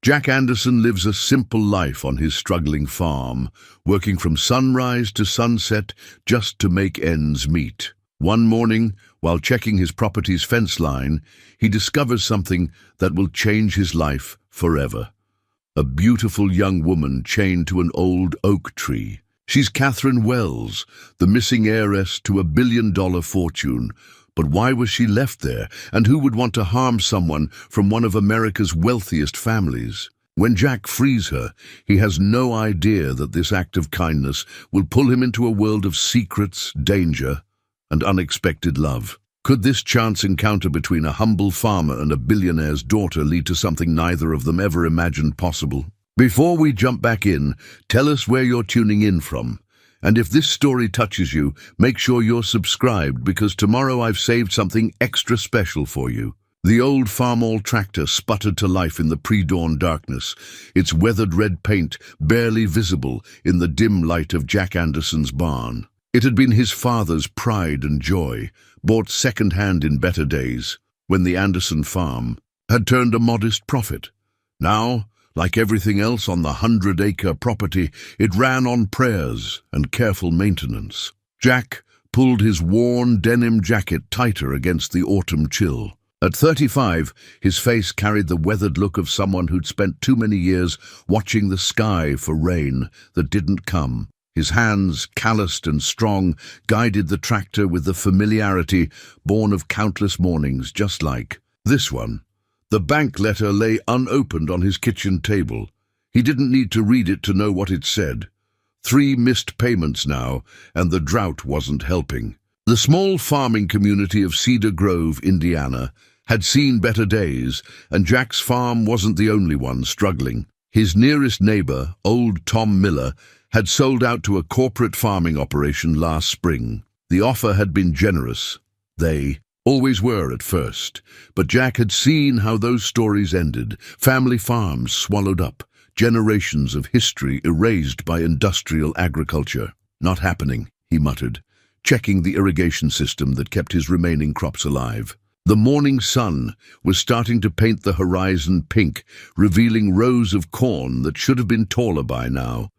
Jack Anderson lives a simple life on his struggling farm, working from sunrise to sunset just to make ends meet. One morning, while checking his property's fence line, he discovers something that will change his life forever. A beautiful young woman chained to an old oak tree. She's Catherine Wells, the missing heiress to a billion-dollar fortune. But why was she left there, and who would want to harm someone from one of America's wealthiest families? When Jack frees her, he has no idea that this act of kindness will pull him into a world of secrets, danger, and unexpected love. Could this chance encounter between a humble farmer and a billionaire's daughter lead to something neither of them ever imagined possible? Before we jump back in, tell us where you're tuning in from. And if this story touches you, make sure you're subscribed, because tomorrow I've saved something extra special for you. The old farm-all tractor sputtered to life in the pre-dawn darkness, its weathered red paint barely visible in the dim light of Jack Anderson's barn. It had been his father's pride and joy, bought second-hand in better days, when the Anderson farm had turned a modest profit. Now, like everything else on the 100-acre property, it ran on prayers and careful maintenance. Jack pulled his worn denim jacket tighter against the autumn chill. At 35, his face carried the weathered look of someone who'd spent too many years watching the sky for rain that didn't come. His hands, calloused and strong, guided the tractor with the familiarity born of countless mornings just like this one. The bank letter lay unopened on his kitchen table. He didn't need to read it to know what it said. 3 missed payments now, and the drought wasn't helping. The small farming community of Cedar Grove, Indiana, had seen better days, and Jack's farm wasn't the only one struggling. His nearest neighbor, old Tom Miller, had sold out to a corporate farming operation last spring. The offer had been generous. They always were at first, but Jack had seen how those stories ended. Family farms swallowed up, generations of history erased by industrial agriculture. Not happening, he muttered, checking the irrigation system that kept his remaining crops alive. The morning sun was starting to paint the horizon pink, revealing rows of corn that should have been taller by now.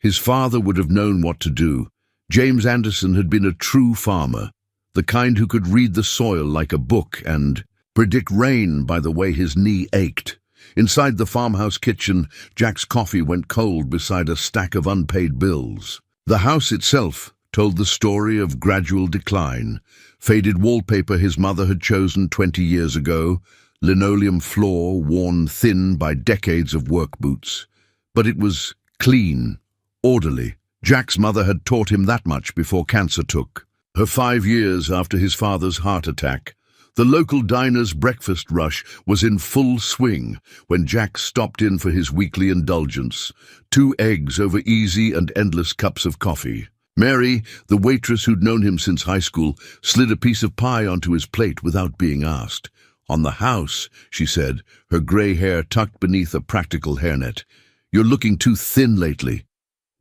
His father would have known what to do. James Anderson had been a true farmer, the kind who could read the soil like a book and predict rain by the way his knee ached. Inside the farmhouse kitchen, Jack's coffee went cold beside a stack of unpaid bills. The house itself told the story of gradual decline. Faded wallpaper his mother had chosen 20 years ago, linoleum floor worn thin by decades of work boots. But it was clean, orderly. Jack's mother had taught him that much before cancer took her 5 years after his father's heart attack. The local diner's breakfast rush was in full swing when Jack stopped in for his weekly indulgence, 2 eggs over easy and endless cups of coffee. Mary, the waitress who'd known him since high school, slid a piece of pie onto his plate without being asked. "On the house," she said, her gray hair tucked beneath a practical hairnet. "You're looking too thin lately."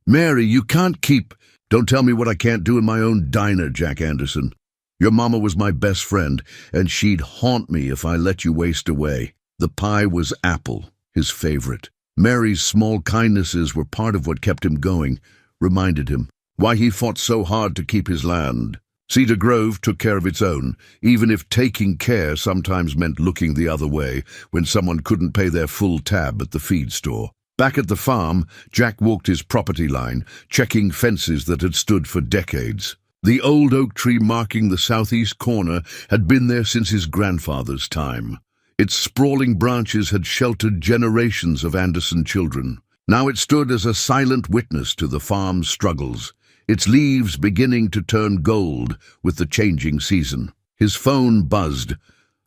"Mary, you can't keep—" "Don't tell me what I can't do in my own diner, Jack Anderson. Your mama was my best friend, and she'd haunt me if I let you waste away." The pie was apple, his favorite. Mary's small kindnesses were part of what kept him going, reminded him why he fought so hard to keep his land. Cedar Grove took care of its own, even if taking care sometimes meant looking the other way when someone couldn't pay their full tab at the feed store. Back at the farm, Jack walked his property line, checking fences that had stood for decades. The old oak tree marking the southeast corner had been there since his grandfather's time. Its sprawling branches had sheltered generations of Anderson children. Now it stood as a silent witness to the farm's struggles, its leaves beginning to turn gold with the changing season. His phone buzzed,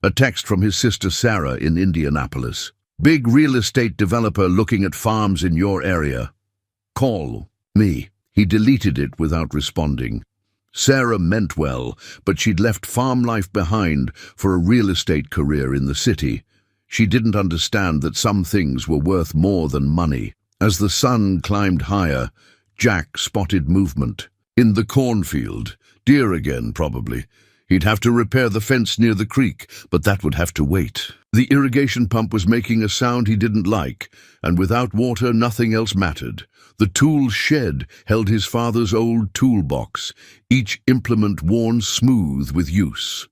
a text from his sister Sarah in Indianapolis. "Big real estate developer looking at farms in your area. Call me." He deleted it without responding. Sarah meant well, but she'd left farm life behind for a real estate career in the city. She didn't understand that some things were worth more than money. As the sun climbed higher, Jack spotted movement. In the cornfield, deer again probably. He'd have to repair the fence near the creek, but that would have to wait. The irrigation pump was making a sound he didn't like, and without water nothing else mattered. The tool shed held his father's old toolbox, each implement worn smooth with use.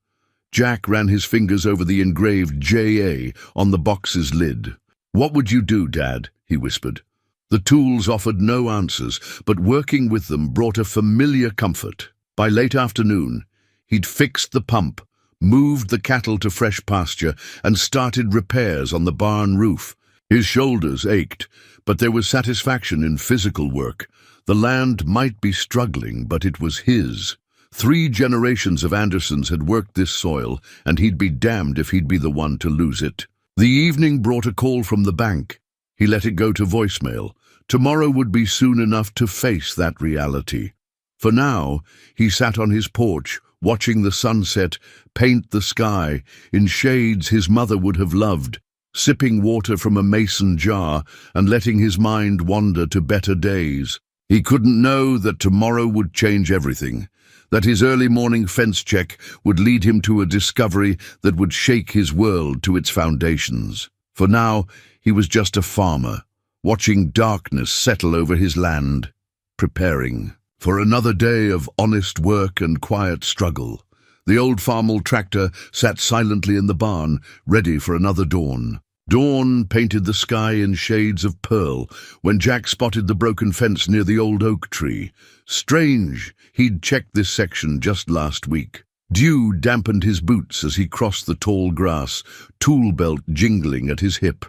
Jack ran his fingers over the engraved J.A. on the box's lid. "What would you do, Dad?" he whispered. The tools offered no answers, but working with them brought a familiar comfort. By late afternoon, he'd fixed the pump, moved the cattle to fresh pasture, and started repairs on the barn roof. His shoulders ached, but there was satisfaction in physical work. The land might be struggling, but it was his. 3 generations of Andersons had worked this soil, and he'd be damned if he'd be the one to lose it. The evening brought a call from the bank. He let it go to voicemail. Tomorrow would be soon enough to face that reality. For now, he sat on his porch, watching the sunset paint the sky in shades his mother would have loved, sipping water from a mason jar and letting his mind wander to better days. He couldn't know that tomorrow would change everything, that his early morning fence check would lead him to a discovery that would shake his world to its foundations. For now, he was just a farmer, watching darkness settle over his land, preparing for another day of honest work and quiet struggle. The old farm tractor sat silently in the barn, ready for another dawn. Dawn painted the sky in shades of pearl when Jack spotted the broken fence near the old oak tree. Strange, he'd checked this section just last week. Dew dampened his boots as he crossed the tall grass, tool belt jingling at his hip.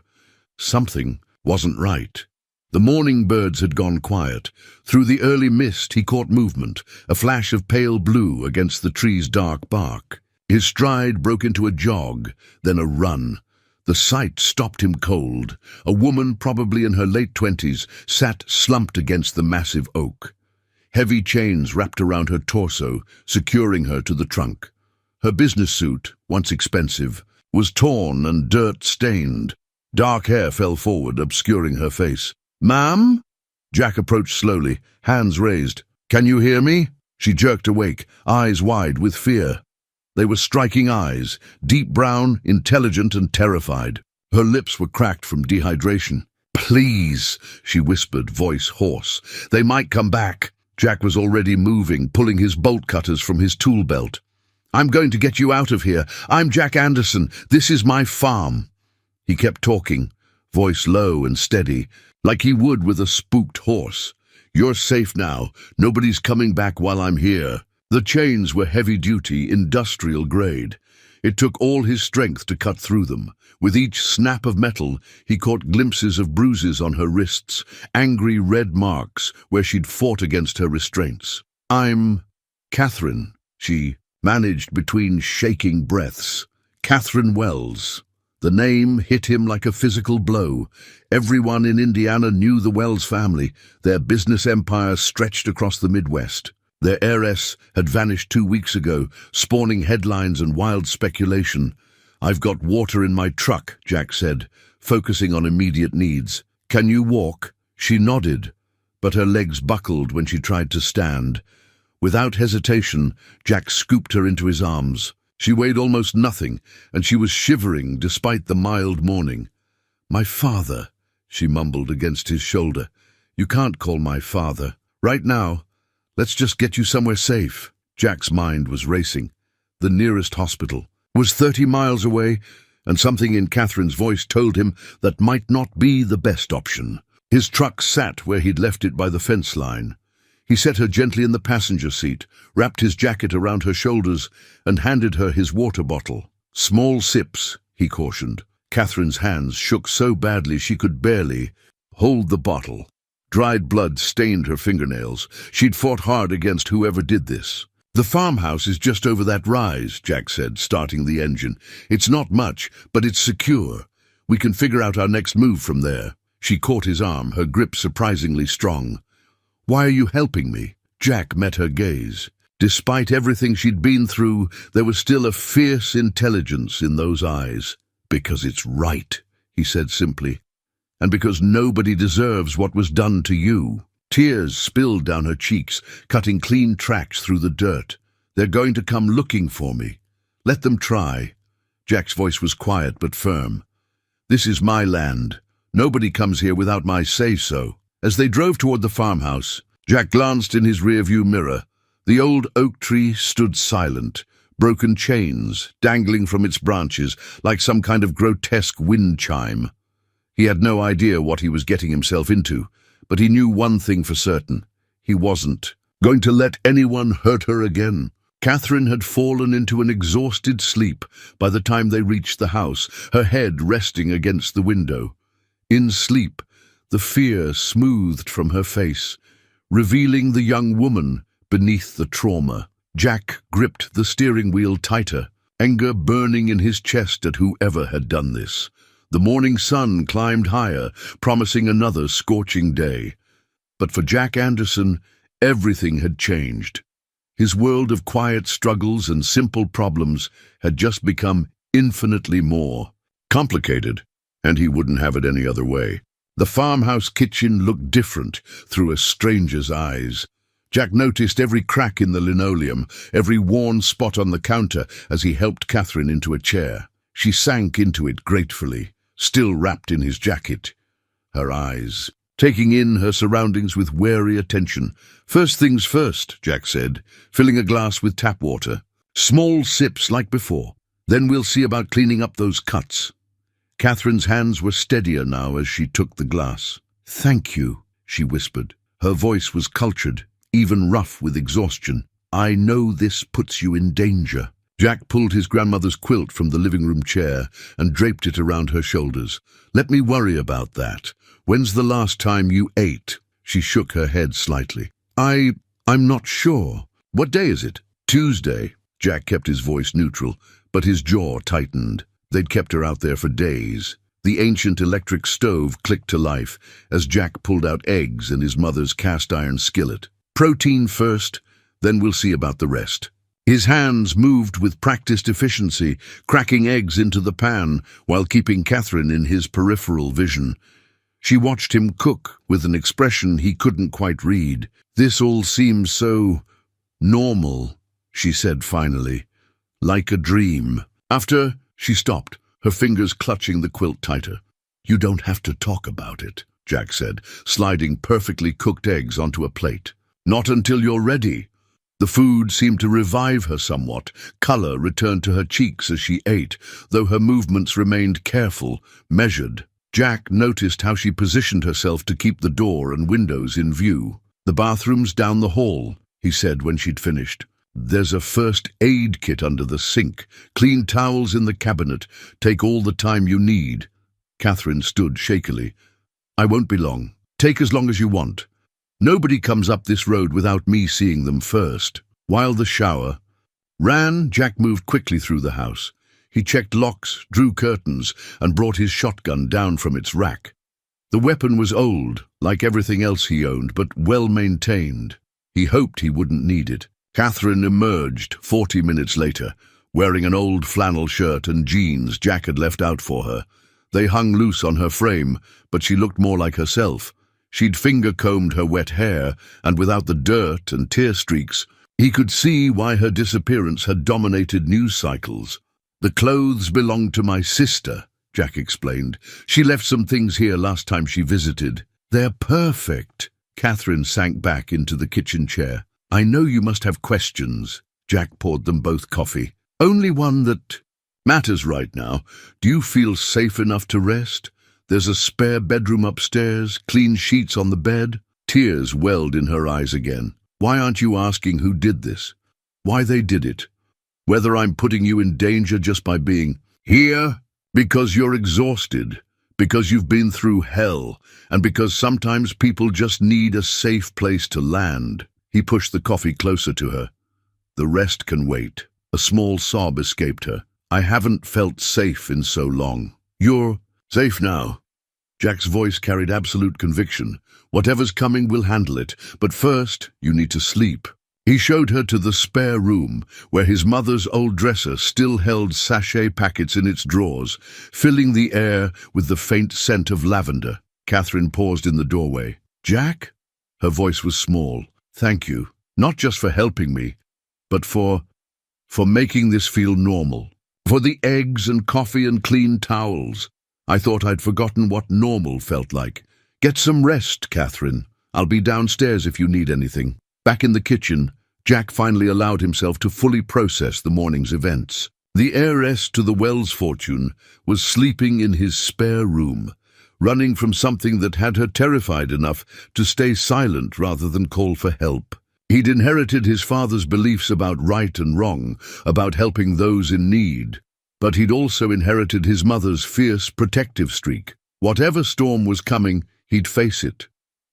Something wasn't right. The morning birds had gone quiet. Through the early mist he caught movement, a flash of pale blue against the tree's dark bark. His stride broke into a jog, then a run. The sight stopped him cold. A woman, probably in her late 20s, sat slumped against the massive oak. Heavy chains wrapped around her torso, securing her to the trunk. Her business suit, once expensive, was torn and dirt-stained. Dark hair fell forward, obscuring her face. "Ma'am?" Jack approached slowly, hands raised. "Can you hear me?" She jerked awake, eyes wide with fear. They were striking eyes, deep brown, intelligent and terrified. Her lips were cracked from dehydration. "Please," she whispered, voice hoarse. "They might come back." Jack was already moving, pulling his bolt cutters from his tool belt. "I'm going to get you out of here. I'm Jack Anderson. This is my farm." He kept talking, voice low and steady, like he would with a spooked horse. "You're safe now. Nobody's coming back while I'm here." The chains were heavy-duty, industrial grade. It took all his strength to cut through them. With each snap of metal, he caught glimpses of bruises on her wrists, angry red marks where she'd fought against her restraints. "I'm Catherine," she managed between shaking breaths. "Catherine Wells." The name hit him like a physical blow. Everyone in Indiana knew the Wells family. Their business empire stretched across the Midwest. Their heiress had vanished 2 weeks ago, spawning headlines and wild speculation. "I've got water in my truck," Jack said, focusing on immediate needs. "Can you walk?" She nodded, but her legs buckled when she tried to stand. Without hesitation, Jack scooped her into his arms. She weighed almost nothing, and she was shivering despite the mild morning. "My father," she mumbled against his shoulder. "You can't call my father. Right now, let's just get you somewhere safe." Jack's mind was racing. The nearest hospital was 30 miles away, and something in Catherine's voice told him that might not be the best option. His truck sat where he'd left it by the fence line. He set her gently in the passenger seat, wrapped his jacket around her shoulders, and handed her his water bottle. "Small sips," he cautioned. Catherine's hands shook so badly she could barely hold the bottle. Dried blood stained her fingernails. She'd fought hard against whoever did this. "The farmhouse is just over that rise," Jack said, starting the engine. "It's not much, but it's secure. We can figure out our next move from there." She caught his arm, her grip surprisingly strong. "Why are you helping me?" Jack met her gaze. Despite everything she'd been through, there was still a fierce intelligence in those eyes. "Because it's right," he said simply. "And because nobody deserves what was done to you." Tears spilled down her cheeks, cutting clean tracks through the dirt. They're going to come looking for me. Let them try." Jack's voice was quiet but firm. "This is my land. Nobody comes here without my say-so." As they drove toward the farmhouse, Jack glanced in his rearview mirror. The old oak tree stood silent, broken chains dangling from its branches like some kind of grotesque wind chime. He had no idea what he was getting himself into, but he knew one thing for certain. He wasn't going to let anyone hurt her again. Catherine had fallen into an exhausted sleep by the time they reached the house, her head resting against the window. In sleep, the fear smoothed from her face, revealing the young woman beneath the trauma. Jack gripped the steering wheel tighter, anger burning in his chest at whoever had done this. The morning sun climbed higher, promising another scorching day. But for Jack Anderson, everything had changed. His world of quiet struggles and simple problems had just become infinitely more complicated, and he wouldn't have it any other way. The farmhouse kitchen looked different through a stranger's eyes. Jack noticed every crack in the linoleum, every worn spot on the counter as he helped Catherine into a chair. She sank into it gratefully, still wrapped in his jacket. Her eyes taking in her surroundings with wary attention. "First things first," Jack said, filling a glass with tap water. "Small sips like before. Then we'll see about cleaning up those cuts." Catherine's hands were steadier now as she took the glass. "Thank you," she whispered. Her voice was cultured, even rough with exhaustion. "I know this puts you in danger." Jack pulled his grandmother's quilt from the living room chair and draped it around her shoulders. "Let me worry about that. When's the last time you ate?" She shook her head slightly. I'm not sure. What day is it?" "Tuesday." Jack kept his voice neutral, but his jaw tightened. They'd kept her out there for days. The ancient electric stove clicked to life as Jack pulled out eggs and his mother's cast-iron skillet. "Protein first, then we'll see about the rest." His hands moved with practiced efficiency, cracking eggs into the pan while keeping Catherine in his peripheral vision. She watched him cook with an expression he couldn't quite read. "This all seems so normal," she said finally, "like a dream." After she stopped, her fingers clutching the quilt tighter. "You don't have to talk about it," Jack said, sliding perfectly cooked eggs onto a plate. "Not until you're ready." The food seemed to revive her somewhat. Color returned to her cheeks as she ate, though her movements remained careful, measured. Jack noticed how she positioned herself to keep the door and windows in view. "The bathroom's down the hall," he said when she'd finished. "There's a first aid kit under the sink. Clean towels in the cabinet. Take all the time you need." Catherine stood shakily. "I won't be long. Take as long as you want. Nobody comes up this road without me seeing them first." While the shower ran, Jack moved quickly through the house. He checked locks, drew curtains, and brought his shotgun down from its rack. The weapon was old, like everything else he owned, but well-maintained. He hoped he wouldn't need it. Catherine emerged 40 minutes later, wearing an old flannel shirt and jeans Jack had left out for her. They hung loose on her frame, but she looked more like herself. She'd finger-combed her wet hair, and without the dirt and tear streaks, he could see why her disappearance had dominated news cycles. "The clothes belonged to my sister," Jack explained. "She left some things here last time she visited." "They're perfect." Catherine sank back into the kitchen chair. "I know you must have questions." Jack poured them both coffee. "Only one that matters right now. Do you feel safe enough to rest? There's a spare bedroom upstairs, clean sheets on the bed." Tears welled in her eyes again. "Why aren't you asking who did this? Why they did it? Whether I'm putting you in danger just by being here? Because you're exhausted, because you've been through hell, and because sometimes people just need a safe place to land." He pushed the coffee closer to her. "The rest can wait." A small sob escaped her. "I haven't felt safe in so long." "You're safe now." Jack's voice carried absolute conviction. "Whatever's coming, we'll handle it. But first, you need to sleep." He showed her to the spare room, where his mother's old dresser still held sachet packets in its drawers, filling the air with the faint scent of lavender. Catherine paused in the doorway. "Jack?" Her voice was small. "Thank you, not just for helping me, but for making this feel normal. For the eggs and coffee and clean towels. I thought I'd forgotten what normal felt like. Get some rest, Catherine. I'll be downstairs if you need anything. Back in the kitchen, Jack finally allowed himself to fully process the morning's events. The heiress to the Wells fortune was sleeping in his spare room, running from something that had her terrified enough to stay silent rather than call for help. He'd inherited his father's beliefs about right and wrong, about helping those in need, but he'd also inherited his mother's fierce protective streak. Whatever storm was coming, he'd face it.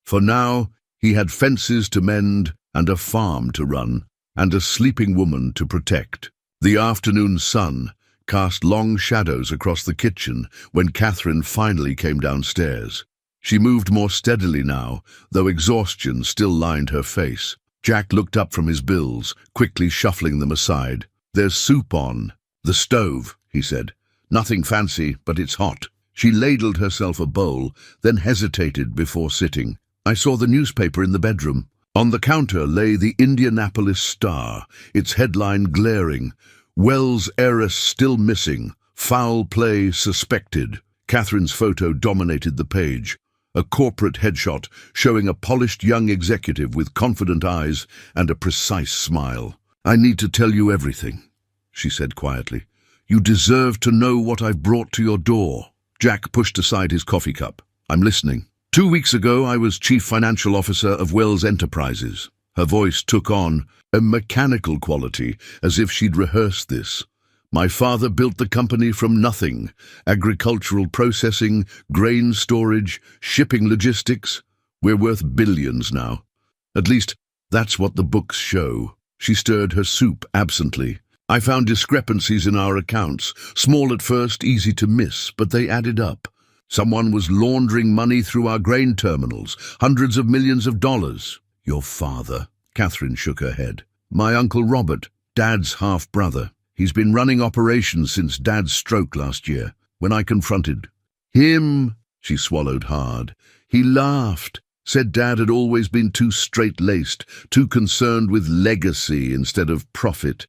For now, he had fences to mend and a farm to run, and a sleeping woman to protect. The afternoon sun cast long shadows across the kitchen when Catherine finally came downstairs. She moved more steadily now, though exhaustion still lined her face. Jack looked up from his bills, quickly shuffling them aside. "There's soup on the stove," he said. "Nothing fancy, but it's hot." She ladled herself a bowl, then hesitated before sitting. "I saw the newspaper in the bedroom." On the counter lay the Indianapolis Star, its headline glaring, "Wells heiress still missing, foul play suspected." Catherine's photo dominated the page, a corporate headshot showing a polished young executive with confident eyes and a precise smile. "I need to tell you everything," she said quietly. "You deserve to know what I've brought to your door." Jack pushed aside his coffee cup. "I'm listening." 2 weeks ago, I was Chief Financial Officer of Wells Enterprises." Her voice took on a mechanical quality, as if she'd rehearsed this. "My father built the company from nothing. Agricultural processing, grain storage, shipping logistics. We're worth billions now. At least, that's what the books show." She stirred her soup absently. "I found discrepancies in our accounts. Small at first, easy to miss, but they added up. Someone was laundering money through our grain terminals, hundreds of millions of dollars." "Your father?" Catherine shook her head. "My Uncle Robert, Dad's half-brother. He's been running operations since Dad's stroke last year. When I confronted him," she swallowed hard, "he laughed, said Dad had always been too straight-laced, too concerned with legacy instead of profit.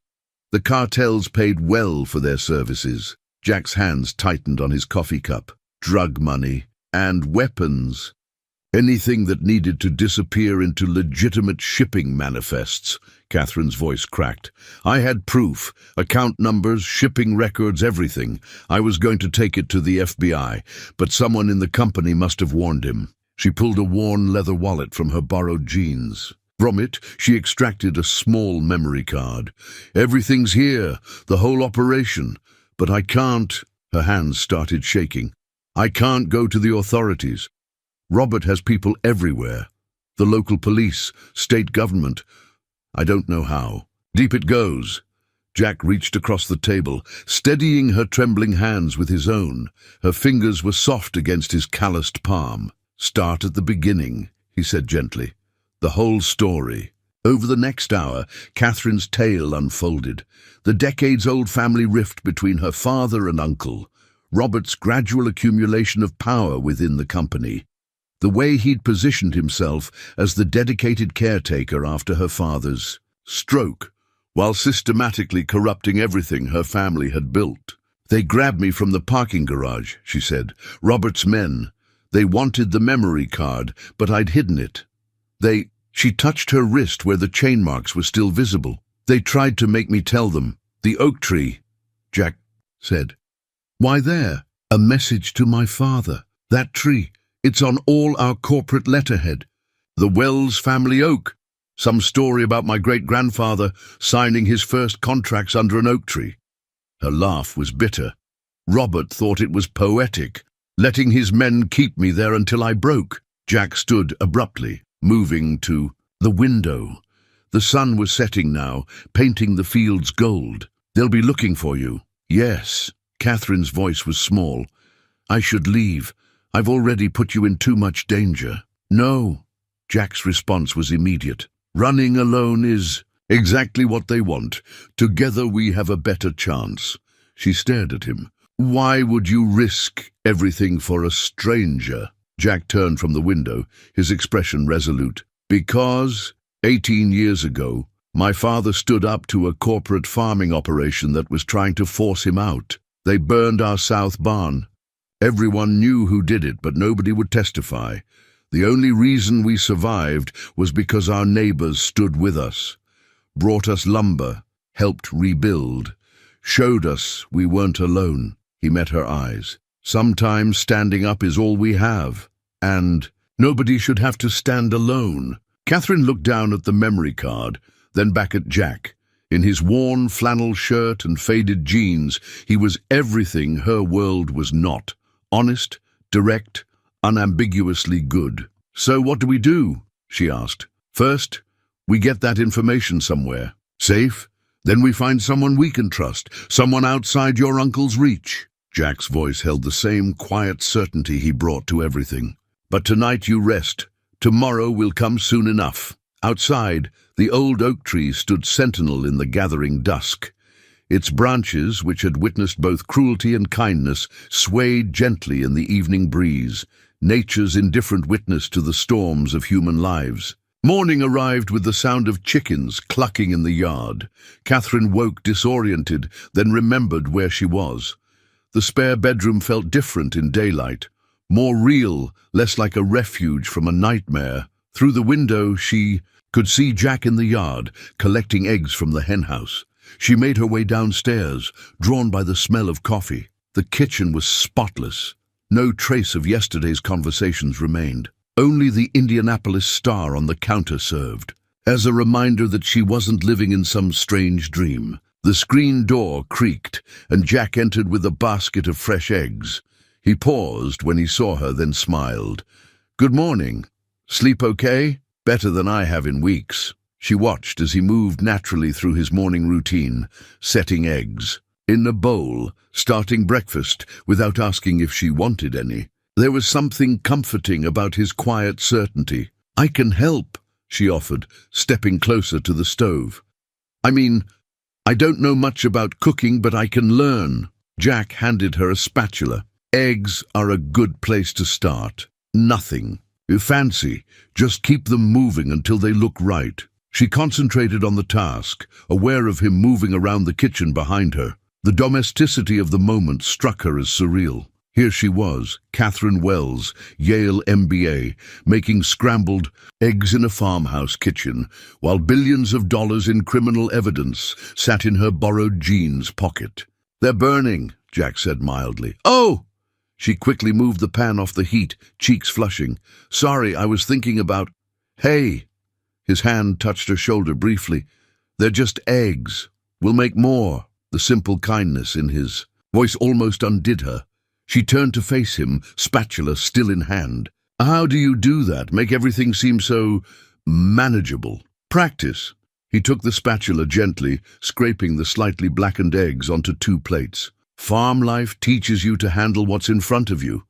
The cartels paid well for their services." Jack's hands tightened on his coffee cup. "Drug money and weapons. Anything that needed to disappear into legitimate shipping manifests." Catherine's voice cracked. "I had proof, account numbers, shipping records, everything. I was going to take it to the FBI, but someone in the company must have warned him." She pulled a worn leather wallet from her borrowed jeans. From it, she extracted a small memory card. "Everything's here, the whole operation, but I can't." Her hands started shaking. "I can't go to the authorities. Robert has people everywhere. The local police, state government. I don't know how. Deep it goes." Jack reached across the table, steadying her trembling hands with his own. Her fingers were soft against his calloused palm. "Start at the beginning," he said gently. "The whole story." Over the next hour, Catherine's tale unfolded. The decades-old family rift between her father and uncle. Robert's gradual accumulation of power within the company. The way he'd positioned himself as the dedicated caretaker after her father's stroke, while systematically corrupting everything her family had built. "They grabbed me from the parking garage," she said. "Robert's men. They wanted the memory card, but I'd hidden it. She touched her wrist where the chain marks were still visible. "They tried to make me tell them. The oak tree," Jack said. "Why there?" "A message to my father. That tree. It's on all our corporate letterhead. The Wells family oak. Some story about my great-grandfather signing his first contracts under an oak tree." Her laugh was bitter. "Robert thought it was poetic, letting his men keep me there until I broke." Jack stood abruptly, moving to the window. The sun was setting now, painting the fields gold. "They'll be looking for you." "Yes." Catherine's voice was small. "I should leave. I've already put you in too much danger." "No." Jack's response was immediate. "Running alone is exactly what they want. Together we have a better chance." She stared at him. "Why would you risk everything for a stranger?" Jack turned from the window, his expression resolute. "Because 18 years ago, My father stood up to a corporate farming operation that was trying to force him out. They burned our south barn. Everyone knew who did it, but nobody would testify. The only reason we survived was because our neighbors stood with us, brought us lumber, helped rebuild, showed us we weren't alone. He met her eyes. Sometimes standing up is all we have, and nobody should have to stand alone. Catherine looked down at the memory card, then back at Jack. In his worn flannel shirt and faded jeans, he was everything her world was not. Honest, direct, unambiguously good. "So what do we do?" she asked. "First, we get that information somewhere. Safe? Then we find someone we can trust, someone outside your uncle's reach." Jack's voice held the same quiet certainty he brought to everything. "But tonight you rest. Tomorrow will come soon enough." Outside, the old oak tree stood sentinel in the gathering dusk. Its branches, which had witnessed both cruelty and kindness, swayed gently in the evening breeze, nature's indifferent witness to the storms of human lives. Morning arrived with the sound of chickens clucking in the yard. Catherine woke disoriented, then remembered where she was. The spare bedroom felt different in daylight, more real, less like a refuge from a nightmare. Through the window, she could see Jack in the yard, collecting eggs from the henhouse. She made her way downstairs, drawn by the smell of coffee. The kitchen was spotless. No trace of yesterday's conversations remained. Only the Indianapolis Star on the counter served, as a reminder that she wasn't living in some strange dream. The screen door creaked, and Jack entered with a basket of fresh eggs. He paused when he saw her, then smiled. "Good morning. Sleep okay? Better than I have in weeks." She watched as he moved naturally through his morning routine, setting eggs in a bowl, starting breakfast without asking if she wanted any. There was something comforting about his quiet certainty. "I can help," she offered, stepping closer to the stove. I don't know much about cooking, but I can learn." Jack handed her a spatula. "Eggs are a good place to start. Nothing fancy, just keep them moving until they look right." She concentrated on the task, aware of him moving around the kitchen behind her. The domesticity of the moment struck her as surreal. Here she was, Catherine Wells, Yale MBA, making scrambled eggs in a farmhouse kitchen, while billions of dollars in criminal evidence sat in her borrowed jeans pocket. "They're burning," Jack said mildly. "Oh!" She quickly moved the pan off the heat, cheeks flushing. "Sorry, I was thinking about—" "Hey!" His hand touched her shoulder briefly. "They're just eggs. We'll make more." The simple kindness in his voice almost undid her. She turned to face him, spatula still in hand. "How do you do that? Make everything seem so manageable?" "Practice." He took the spatula gently, scraping the slightly blackened eggs onto 2 plates. "Farm life teaches you to handle what's in front of you.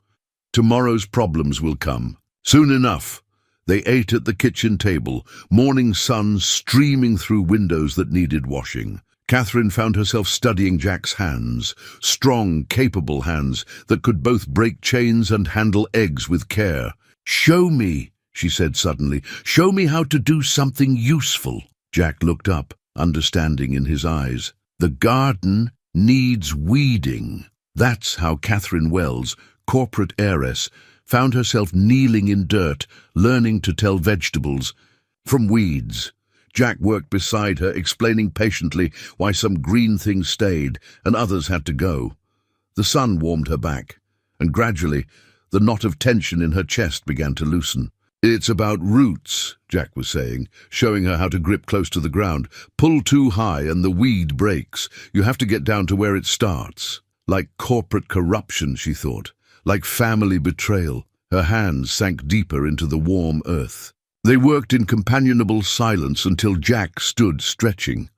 Tomorrow's problems will come. Soon enough." They ate at the kitchen table, morning sun streaming through windows that needed washing. Catherine found herself studying Jack's hands, strong, capable hands that could both break chains and handle eggs with care. "Show me," she said suddenly. "Show me how to do something useful." Jack looked up, understanding in his eyes. "The garden needs weeding." That's how Catherine Wells, corporate heiress, found herself kneeling in dirt, learning to tell vegetables from weeds. Jack worked beside her, explaining patiently why some green things stayed and others had to go. The sun warmed her back, and gradually the knot of tension in her chest began to loosen. "It's about roots," Jack was saying, showing her how to grip close to the ground. "Pull too high and the weed breaks. You have to get down to where it starts." Like corporate corruption, she thought. Like family betrayal. Her hands sank deeper into the warm earth. They worked in companionable silence until Jack stood stretching.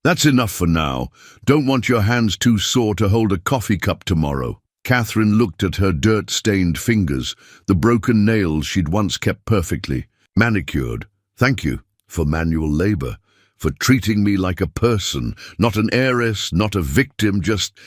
"That's enough for now. Don't want your hands too sore to hold a coffee cup tomorrow." Catherine looked at her dirt-stained fingers, the broken nails she'd once kept perfectly, manicured. "Thank you for manual labor, for treating me like a person, not an heiress, not a victim, just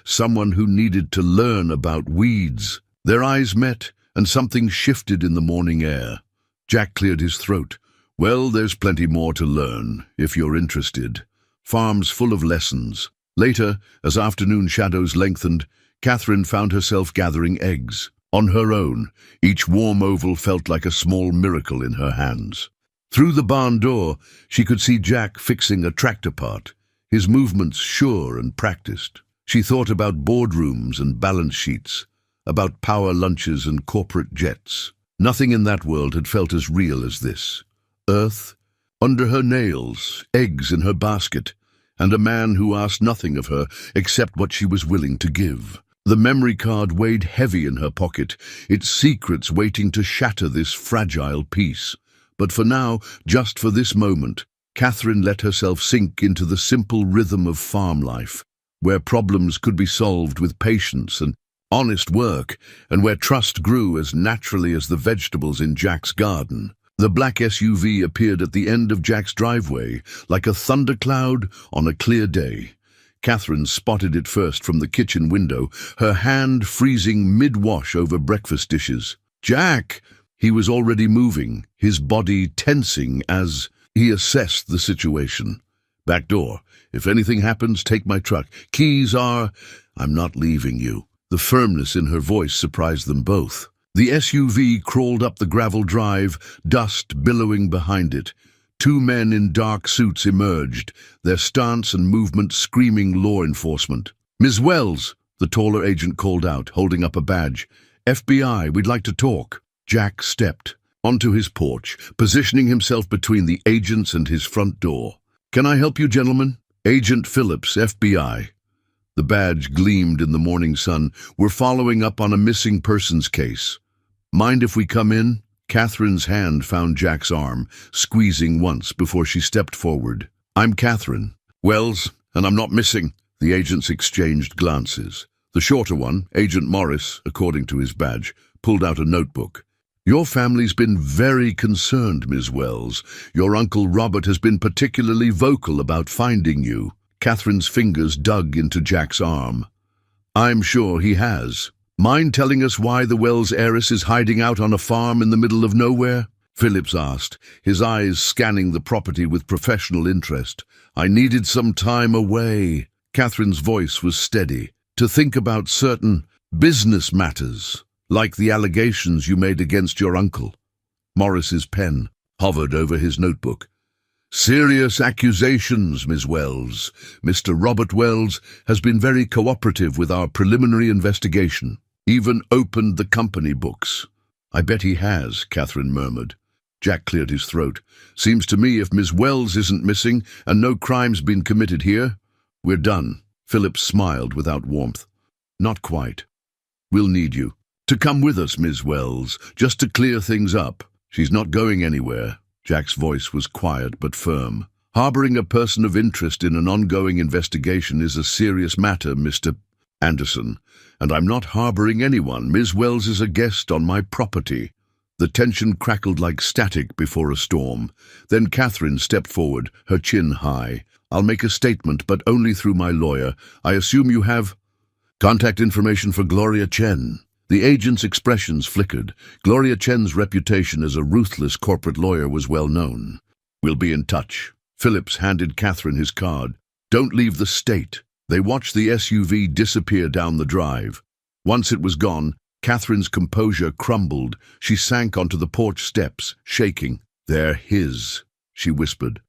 someone who needed to learn about weeds." Their eyes met, and something shifted in the morning air. Jack cleared his throat. Well, there's plenty more to learn, if you're interested. Farms full of lessons. Later, as afternoon shadows lengthened, Catherine found herself gathering eggs. On her own, each warm oval felt like a small miracle in her hands. Through the barn door, she could see Jack fixing a tractor part, his movements sure and practiced. She thought about boardrooms and balance sheets, about power lunches and corporate jets. Nothing in that world had felt as real as this. Earth under her nails, eggs in her basket, and a man who asked nothing of her except what she was willing to give. The memory card weighed heavy in her pocket, its secrets waiting to shatter this fragile piece. But for now, just for this moment, Catherine let herself sink into the simple rhythm of farm life, where problems could be solved with patience and honest work, and where trust grew as naturally as the vegetables in Jack's garden. The black SUV appeared at the end of Jack's driveway, like a thundercloud on a clear day. Catherine spotted it first from the kitchen window, her hand freezing mid-wash over breakfast dishes. "Jack!" He was already moving, his body tensing as he assessed the situation. "Back door. If anything happens, take my truck. Keys are—" "I'm not leaving you." The firmness in her voice surprised them both. The SUV crawled up the gravel drive, dust billowing behind it. Two men in dark suits emerged, their stance and movement screaming law enforcement. "Ms. Wells," the taller agent called out, holding up a badge. "FBI, we'd like to talk." Jack stepped onto his porch, positioning himself between the agents and his front door. "Can I help you, gentlemen?" "Agent Phillips, FBI." The badge gleamed in the morning sun. "We're following up on a missing persons case. Mind if we come in?" Catherine's hand found Jack's arm, squeezing once before she stepped forward. "I'm Catherine Wells, and I'm not missing." The agents exchanged glances. The shorter one, Agent Morris, according to his badge, pulled out a notebook. "Your family's been very concerned, Ms. Wells. Your Uncle Robert has been particularly vocal about finding you." Catherine's fingers dug into Jack's arm. "I'm sure he has. Mind telling us why the Wells heiress is hiding out on a farm in the middle of nowhere?" Phillips asked, his eyes scanning the property with professional interest. "I needed some time away." Catherine's voice was steady. "To think about certain business matters, like the allegations you made against your uncle." Morris's pen hovered over his notebook. "Serious accusations, Ms. Wells. Mr. Robert Wells has been very cooperative with our preliminary investigation. Even opened the company books." "I bet he has," Catherine murmured. Jack cleared his throat. "Seems to me if Ms. Wells isn't missing and no crime's been committed here, we're done." Phillips smiled without warmth. "Not quite. We'll need you to come with us, Ms. Wells, just to clear things up." "She's not going anywhere." Jack's voice was quiet but firm. "Harboring a person of interest in an ongoing investigation is a serious matter, Mr. Anderson, and I'm not harboring anyone. Ms. Wells is a guest on my property." The tension crackled like static before a storm. Then Catherine stepped forward, her chin high. "I'll make a statement, but only through my lawyer. I assume you have contact information for Gloria Chen." The agent's expressions flickered. Gloria Chen's reputation as a ruthless corporate lawyer was well known. "We'll be in touch." Phillips handed Catherine his card. "Don't leave the state." They watched the SUV disappear down the drive. Once it was gone, Catherine's composure crumbled. She sank onto the porch steps, shaking. "They're his," she whispered.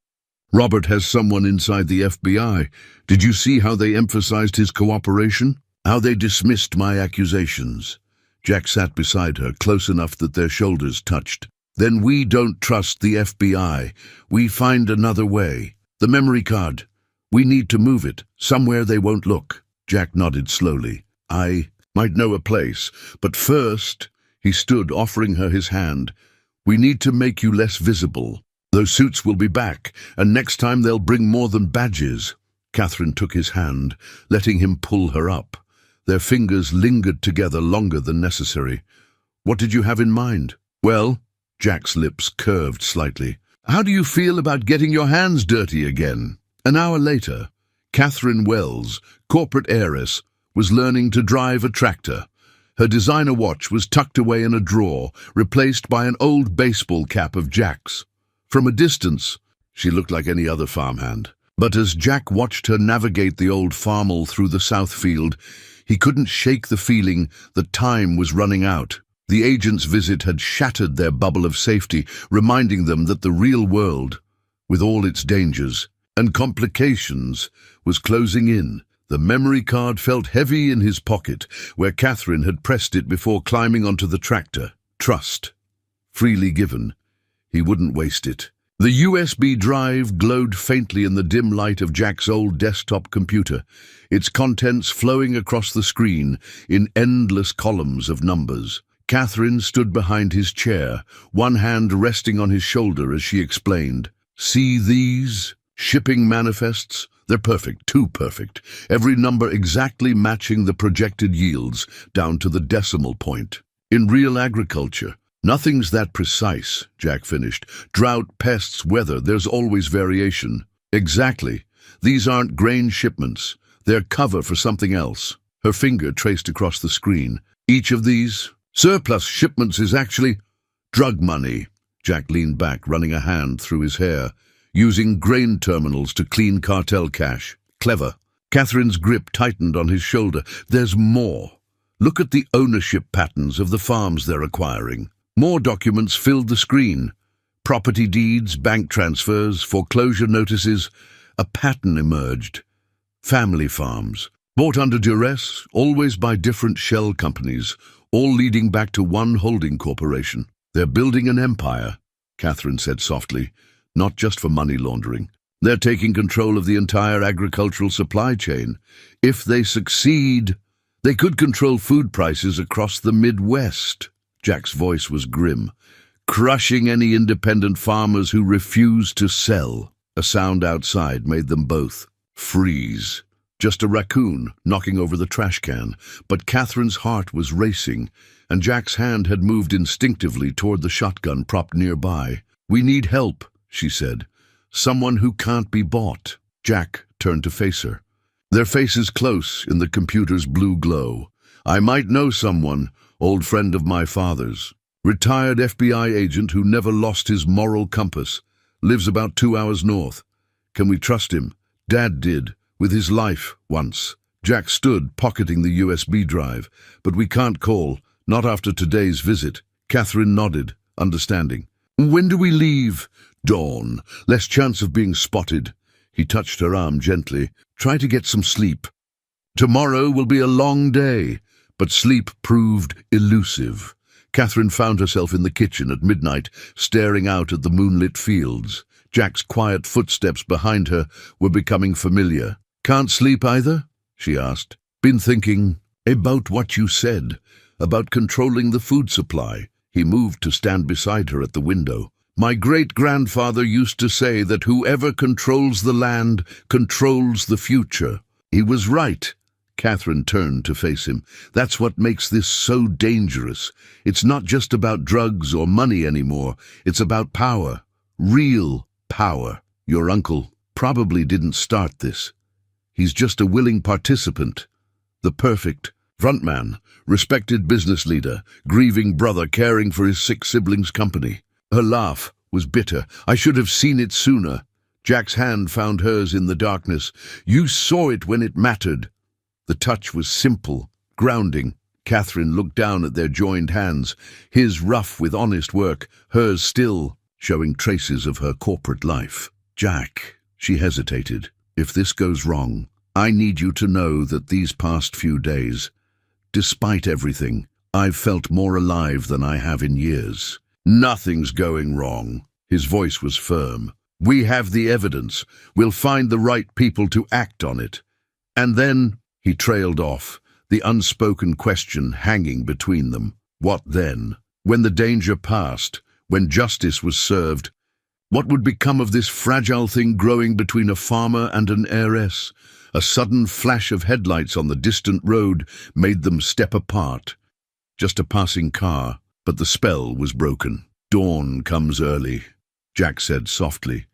"Robert has someone inside the FBI. Did you see how they emphasized his cooperation? How they dismissed my accusations?" Jack sat beside her, close enough that their shoulders touched. "Then we don't trust the FBI. We find another way. The memory card. We need to move it, somewhere they won't look." Jack nodded slowly. "I might know a place, but first—" He stood, offering her his hand. "We need to make you less visible. Those suits will be back, and next time they'll bring more than badges." Catherine took his hand, letting him pull her up. Their fingers lingered together longer than necessary. "What did you have in mind?" "Well," Jack's lips curved slightly, "how do you feel about getting your hands dirty again?" An hour later, Catherine Wells, corporate heiress, was learning to drive a tractor. Her designer watch was tucked away in a drawer, replaced by an old baseball cap of Jack's. From a distance, she looked like any other farmhand. But as Jack watched her navigate the old farmel through the south field, he couldn't shake the feeling that time was running out. The agent's visit had shattered their bubble of safety, reminding them that the real world, with all its dangers and complications, was closing in. The memory card felt heavy in his pocket, where Catherine had pressed it before climbing onto the tractor. Trust. Freely given. He wouldn't waste it. The USB drive glowed faintly in the dim light of Jack's old desktop computer, its contents flowing across the screen in endless columns of numbers. Catherine stood behind his chair, one hand resting on his shoulder as she explained. "See these? Shipping manifests? They're perfect, too perfect. Every number exactly matching the projected yields, down to the decimal point. In real agriculture, nothing's that precise," Jack finished. "Drought, pests, weather, there's always variation." "Exactly. These aren't grain shipments. They're cover for something else." Her finger traced across the screen. "Each of these surplus shipments is actually drug money." Jack leaned back, running a hand through his hair. "Using grain terminals to clean cartel cash. Clever." Catherine's grip tightened on his shoulder. "There's more. Look at the ownership patterns of the farms they're acquiring." More documents filled the screen. Property deeds, bank transfers, foreclosure notices. A pattern emerged. Family farms, bought under duress, always by different shell companies, all leading back to one holding corporation. "They're building an empire," Catherine said softly, "not just for money laundering. They're taking control of the entire agricultural supply chain. If they succeed, they could control food prices across the Midwest." Jack's voice was grim. "Crushing any independent farmers who refuse to sell." A sound outside made them both freeze. Just a raccoon knocking over the trash can, but Catherine's heart was racing, and Jack's hand had moved instinctively toward the shotgun propped nearby. "We need help," she said. "Someone who can't be bought." Jack turned to face her. Their faces close in the computer's blue glow. "I might know someone, old friend of my father's. Retired FBI agent who never lost his moral compass. Lives about 2 hours north. Can we trust him? Dad did, with his life, once." Jack stood, pocketing the USB drive. "But we can't call, not after today's visit." Catherine nodded, understanding. "When do we leave?" "Dawn. Less chance of being spotted." He touched her arm gently. "Try to get some sleep. Tomorrow will be a long day." But sleep proved elusive. Catherine found herself in the kitchen at midnight, staring out at the moonlit fields. Jack's quiet footsteps behind her were becoming familiar. "Can't sleep either?" she asked. "Been thinking about what you said, about controlling the food supply." He moved to stand beside her at the window. "My great-grandfather used to say that whoever controls the land controls the future." He was right. Catherine turned to face him. "That's what makes this so dangerous. It's not just about drugs or money anymore. It's about power. Real power. Your uncle probably didn't start this. He's just a willing participant. The perfect frontman, respected business leader, grieving brother caring for his sick siblings' company." Her laugh was bitter. "I should have seen it sooner." Jack's hand found hers in the darkness. "You saw it when it mattered." The touch was simple, grounding. Catherine looked down at their joined hands, his rough with honest work, hers still showing traces of her corporate life. "Jack," she hesitated, "if this goes wrong, I need you to know that these past few days, despite everything, I've felt more alive than I have in years." "Nothing's going wrong." His voice was firm. "We have the evidence. We'll find the right people to act on it." And then he trailed off, the unspoken question hanging between them. What then? When the danger passed, when justice was served, what would become of this fragile thing growing between a farmer and an heiress? A sudden flash of headlights on the distant road made them step apart. Just a passing car, but the spell was broken. "Dawn comes early," Jack said softly.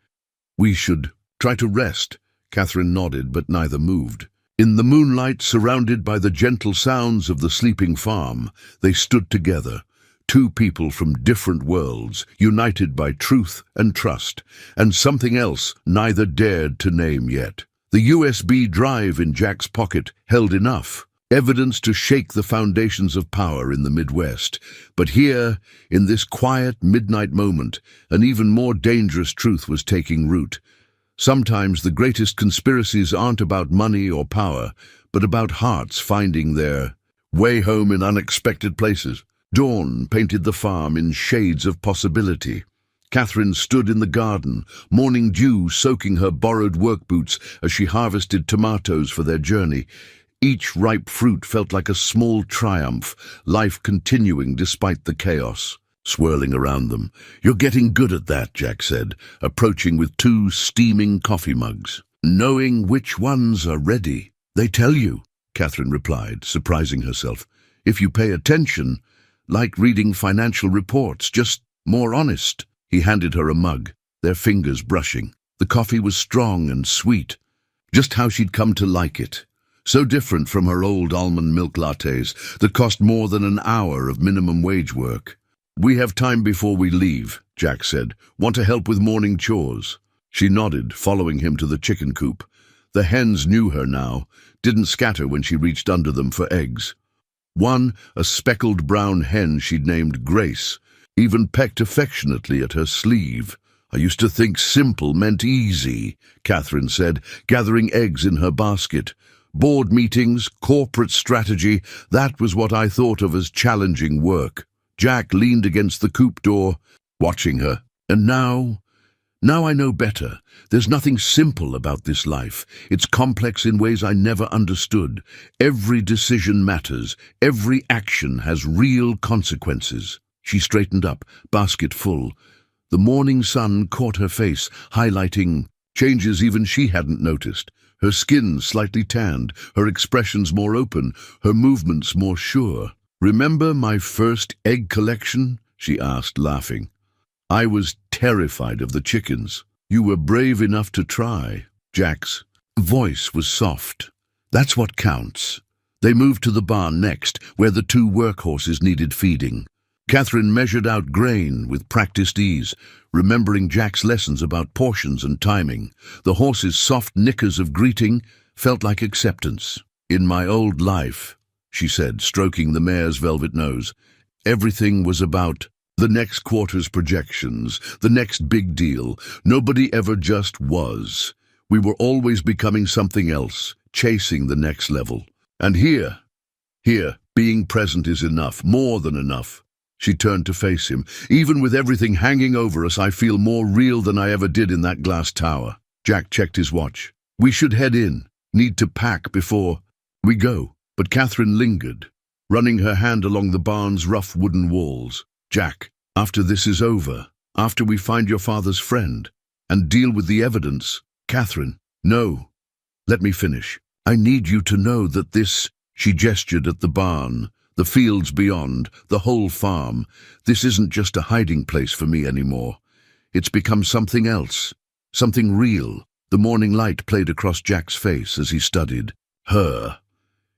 "We should try to rest." Catherine nodded, but neither moved. In the moonlight, surrounded by the gentle sounds of the sleeping farm, they stood together, Two people from different worlds, united by truth and trust, and something else neither dared to name yet. The USB drive in Jack's pocket held enough, evidence to shake the foundations of power in the Midwest. But here, in this quiet midnight moment, an even more dangerous truth was taking root. Sometimes the greatest conspiracies aren't about money or power, but about hearts finding their way home in unexpected places. Dawn painted the farm in shades of possibility. Catherine stood in the garden, morning dew soaking her borrowed work boots as she harvested tomatoes for their journey. Each ripe fruit felt like a small triumph, life continuing despite the chaos swirling around them. "You're getting good at that," Jack said, approaching with two steaming coffee mugs. "Knowing which ones are ready." "They tell you," Catherine replied, surprising herself. "If you pay attention, like reading financial reports, just more honest." He handed her a mug, their fingers brushing. The coffee was strong and sweet, just how she'd come to like it. So different from her old almond milk lattes that cost more than an hour of minimum wage work. "We have time before we leave," Jack said. "Want to help with morning chores?" She nodded, following him to the chicken coop. The hens knew her now, didn't scatter when she reached under them for eggs. One, a speckled brown hen she'd named Grace, even pecked affectionately at her sleeve. "I used to think simple meant easy," Catherine said, gathering eggs in her basket. "Board meetings, corporate strategy, that was what I thought of as challenging work." Jack leaned against the coop door, watching her. "And now I know better. There's nothing simple about this life. It's complex in ways I never understood. Every decision matters. Every action has real consequences." She straightened up, basket full. The morning sun caught her face, highlighting changes even she hadn't noticed. Her skin slightly tanned, her expressions more open, her movements more sure. "Remember my first egg collection?" she asked, laughing. "I was terrified of the chickens. You were brave enough to try." Jack's voice was soft. "That's what counts." They moved to the barn next, where the two workhorses needed feeding. Catherine measured out grain with practiced ease, remembering Jack's lessons about portions and timing. The horses' soft nickers of greeting felt like acceptance. "In my old life," she said, stroking the mare's velvet nose, "everything was about the next quarter's projections, the next big deal. Nobody ever just was. We were always becoming something else, chasing the next level. And here, being present is enough, more than enough." She turned to face him. "Even with everything hanging over us, I feel more real than I ever did in that glass tower." Jack checked his watch. "We should head in. Need to pack before we go." But Catherine lingered, running her hand along the barn's rough wooden walls. "Jack, after this is over, after we find your father's friend, and deal with the evidence." "Catherine, no. Let me finish. I need you to know that this," she gestured at the barn, the fields beyond, the whole farm. "This isn't just a hiding place for me anymore. It's become something else, something real." The morning light played across Jack's face as he studied her.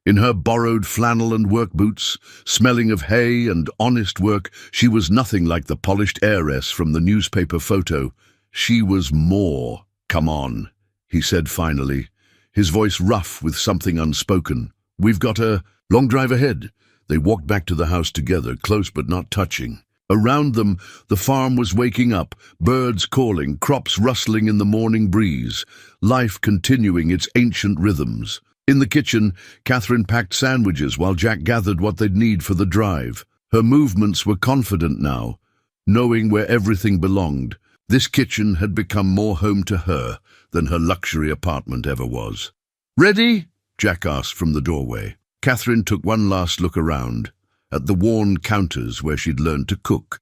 In her borrowed flannel and work boots, smelling of hay and honest work, she was nothing like the polished heiress from the newspaper photo. She was more. "Come on," he said finally, his voice rough with something unspoken. "We've got a long drive ahead." They walked back to the house together, close but not touching. Around them, the farm was waking up, birds calling, crops rustling in the morning breeze, life continuing its ancient rhythms. In the kitchen, Catherine packed sandwiches while Jack gathered what they'd need for the drive. Her movements were confident now, knowing where everything belonged. This kitchen had become more home to her than her luxury apartment ever was. "Ready?" Jack asked from the doorway. Catherine took one last look around, at the worn counters where she'd learned to cook,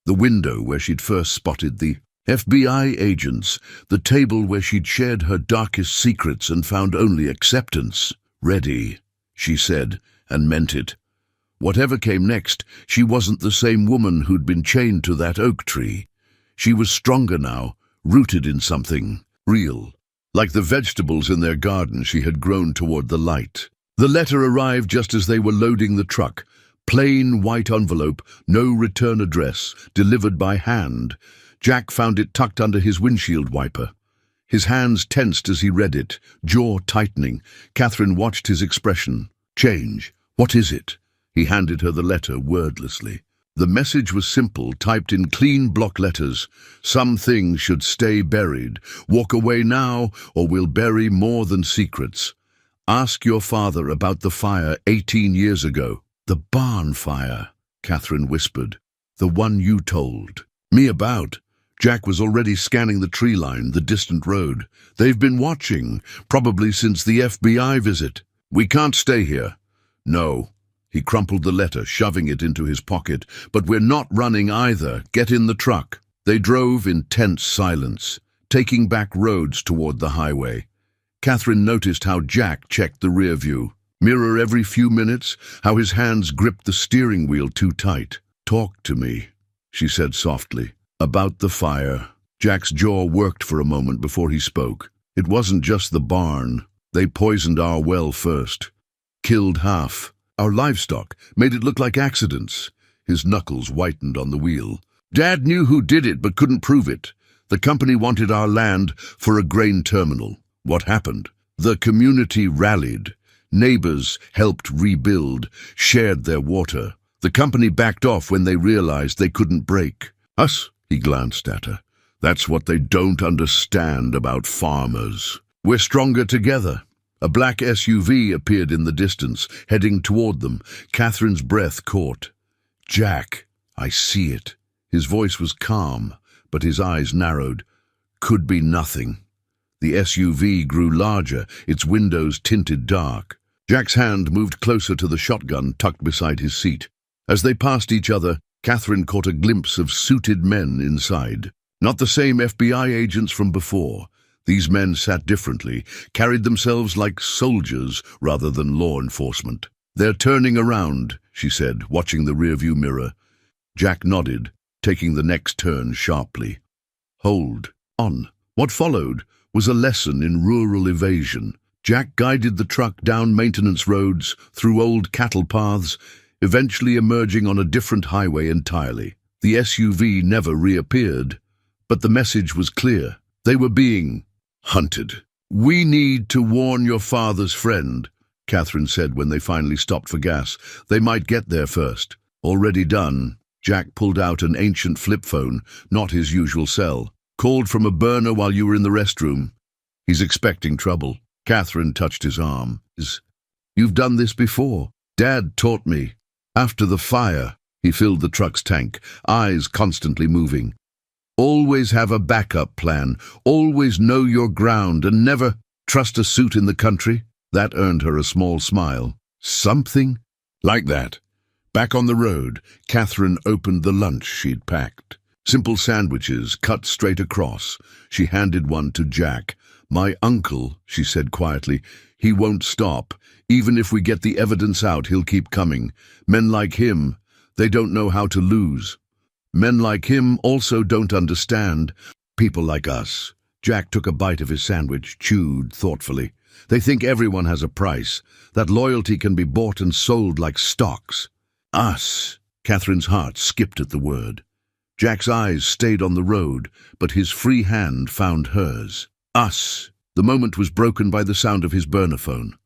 the window where she'd first spotted the FBI agents, the table where she'd shared her darkest secrets and found only acceptance. "Ready," she said, and meant it. Whatever came next, she wasn't the same woman who'd been chained to that oak tree. She was stronger now, rooted in something real, like the vegetables in their garden she had grown toward the light. The letter arrived just as they were loading the truck, Plain white envelope, no return address, delivered by hand. Jack found it tucked under his windshield wiper. His hands tensed as he read it, jaw tightening. Catherine watched his expression change. What is it? He handed her the letter wordlessly. The message was simple, typed in clean block letters. Some things should stay buried. Walk away now, or we'll bury more than secrets. Ask your father about the fire 18 years ago. The barn fire, Catherine whispered. The one you told me about. Jack was already scanning the tree line, the distant road. They've been watching, probably since the FBI visit. We can't stay here. No. He crumpled the letter, shoving it into his pocket. But we're not running either. Get in the truck. They drove in tense silence, taking back roads toward the highway. Catherine noticed how Jack checked the rear view mirror every few minutes, how his hands gripped the steering wheel too tight. Talk to me, she said softly. About the fire. Jack's jaw worked for a moment before he spoke. It wasn't just the barn. They poisoned our well first. Killed half. Our livestock. Made it look like accidents. His knuckles whitened on the wheel. Dad knew who did it but couldn't prove it. The company wanted our land for a grain terminal. What happened? The community rallied. Neighbors helped rebuild, shared their water. The company backed off when they realized they couldn't break. Us? He glanced at her. That's what they don't understand about farmers. We're stronger together. A black SUV appeared in the distance, heading toward them. Catherine's breath caught. Jack, I see it. His voice was calm, but his eyes narrowed. Could be nothing. The SUV grew larger, its windows tinted dark. Jack's hand moved closer to the shotgun tucked beside his seat. As they passed each other, Catherine caught a glimpse of suited men inside. Not the same FBI agents from before. These men sat differently, carried themselves like soldiers rather than law enforcement. They're turning around, she said, watching the rearview mirror. Jack nodded, taking the next turn sharply. Hold on. What followed was a lesson in rural evasion. Jack guided the truck down maintenance roads, through old cattle paths, eventually emerging on a different highway entirely. The SUV never reappeared, but the message was clear. They were being hunted. We need to warn your father's friend, Catherine said when they finally stopped for gas. They might get there first. Already done. Jack pulled out an ancient flip phone, not his usual cell. Called from a burner while you were in the restroom. He's expecting trouble. Catherine touched his arm. You've done this before. Dad taught me. After the fire, he filled the truck's tank, eyes constantly moving. Always have a backup plan. Always know your ground and never trust a suit in the country. That earned her a small smile. Something like that. Back on the road, Catherine opened the lunch she'd packed. Simple sandwiches, cut straight across. She handed one to Jack. My uncle, she said quietly, he won't stop. Even if we get the evidence out, he'll keep coming. Men like him, they don't know how to lose. Men like him also don't understand people like us. Jack took a bite of his sandwich, chewed thoughtfully. They think everyone has a price, that loyalty can be bought and sold like stocks. Us. Catherine's heart skipped at the word. Jack's eyes stayed on the road, but his free hand found hers. Us. The moment was broken by the sound of his burner phone.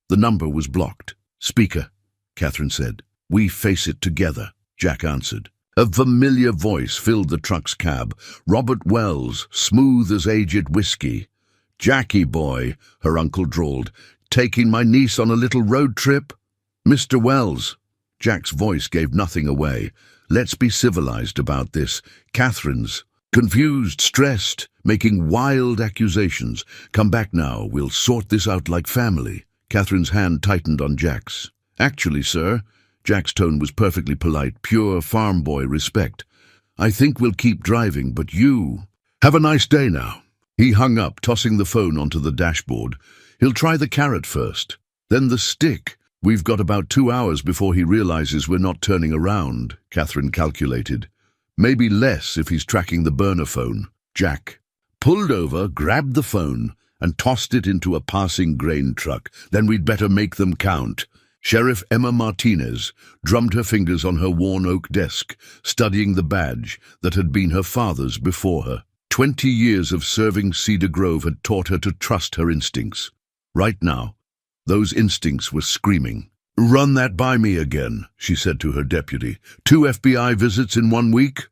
The number was blocked. Speaker, Catherine said. We face it together, Jack answered. A familiar voice filled the truck's cab. Robert Wells, smooth as aged whiskey. Jackie boy, her uncle drawled. Taking my niece on a little road trip? Mr. Wells. Jack's voice gave nothing away. Let's be civilized about this. Catherine's confused, stressed, making wild accusations. Come back now. We'll sort this out like family. Catherine's hand tightened on Jack's. Actually, sir, Jack's tone was perfectly polite, pure farm boy respect. I think we'll keep driving, but you... Have a nice day now. He hung up, tossing the phone onto the dashboard. He'll try the carrot first, then the stick. We've got about 2 hours before he realizes we're not turning around, Catherine calculated. Maybe less if he's tracking the burner phone. Jack pulled over, grabbed the phone, and tossed it into a passing grain truck. Then we'd better make them count. Sheriff Emma Martinez drummed her fingers on her worn oak desk, studying the badge that had been her father's before her. 20 years of serving Cedar Grove had taught her to trust her instincts. Right now, those instincts were screaming. "Run that by me again," she said to her deputy. "2 FBI visits in 1 week?"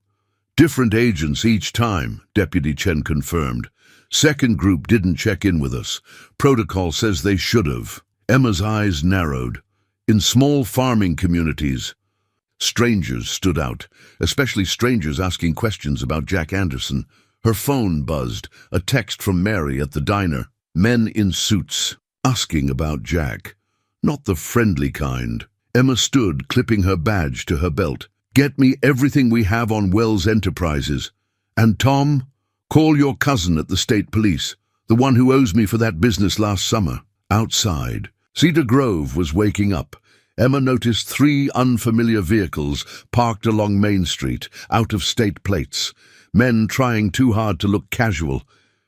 "Different agents each time," Deputy Chen confirmed. "Second group didn't check in with us. Protocol says they should have." Emma's eyes narrowed. In small farming communities, strangers stood out, especially strangers asking questions about Jack Anderson. Her phone buzzed, a text from Mary at the diner. Men in suits, asking about Jack. Not the friendly kind. Emma stood, clipping her badge to her belt. "Get me everything we have on Wells Enterprises. And Tom, call your cousin at the state police, the one who owes me for that business last summer." Outside, Cedar Grove was waking up. Emma noticed 3 unfamiliar vehicles parked along Main Street, out of state plates. Men trying too hard to look casual.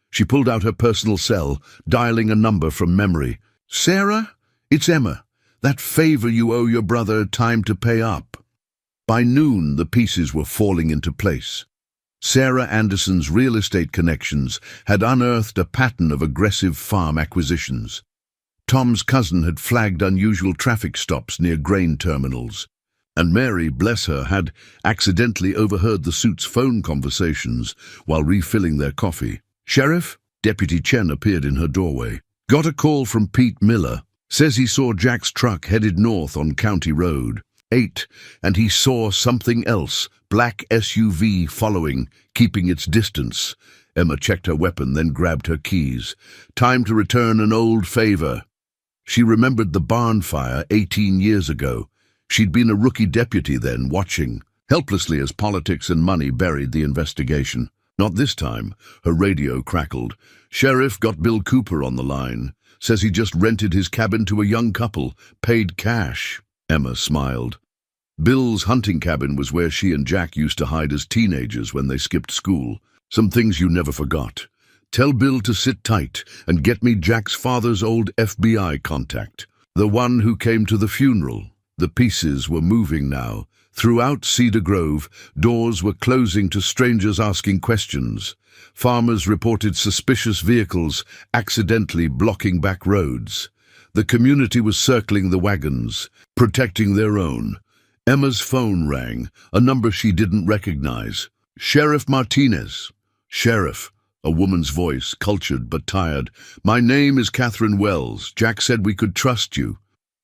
She pulled out her personal cell, dialing a number from memory. "Sarah? It's Emma. That favor you owe your brother, time to pay up." By noon, the pieces were falling into place. Sarah Anderson's real estate connections had unearthed a pattern of aggressive farm acquisitions. Tom's cousin had flagged unusual traffic stops near grain terminals, and Mary, bless her, had accidentally overheard the suit's phone conversations while refilling their coffee. "Sheriff?" Deputy Chen appeared in her doorway. "Got a call from Pete Miller. Says he saw Jack's truck headed north on County Road 8, and he saw something else, black SUV following, keeping its distance." Emma checked her weapon, then grabbed her keys. Time to return an old favor. She remembered the barn fire 18 years ago. She'd been a rookie deputy then, watching, helplessly as politics and money buried the investigation. Not this time, her radio crackled. "Sheriff, got Bill Cooper on the line. Says he just rented his cabin to a young couple, paid cash." Emma smiled. Bill's hunting cabin was where she and Jack used to hide as teenagers when they skipped school. Some things you never forgot. "Tell Bill to sit tight and get me Jack's father's old FBI contact, the one who came to the funeral." The pieces were moving now. Throughout Cedar Grove, doors were closing to strangers asking questions. Farmers reported suspicious vehicles accidentally blocking back roads. The community was circling the wagons, protecting their own. Emma's phone rang, a number she didn't recognize. "Sheriff Martinez." "Sheriff," a woman's voice, cultured but tired. "My name is Catherine Wells. Jack said we could trust you."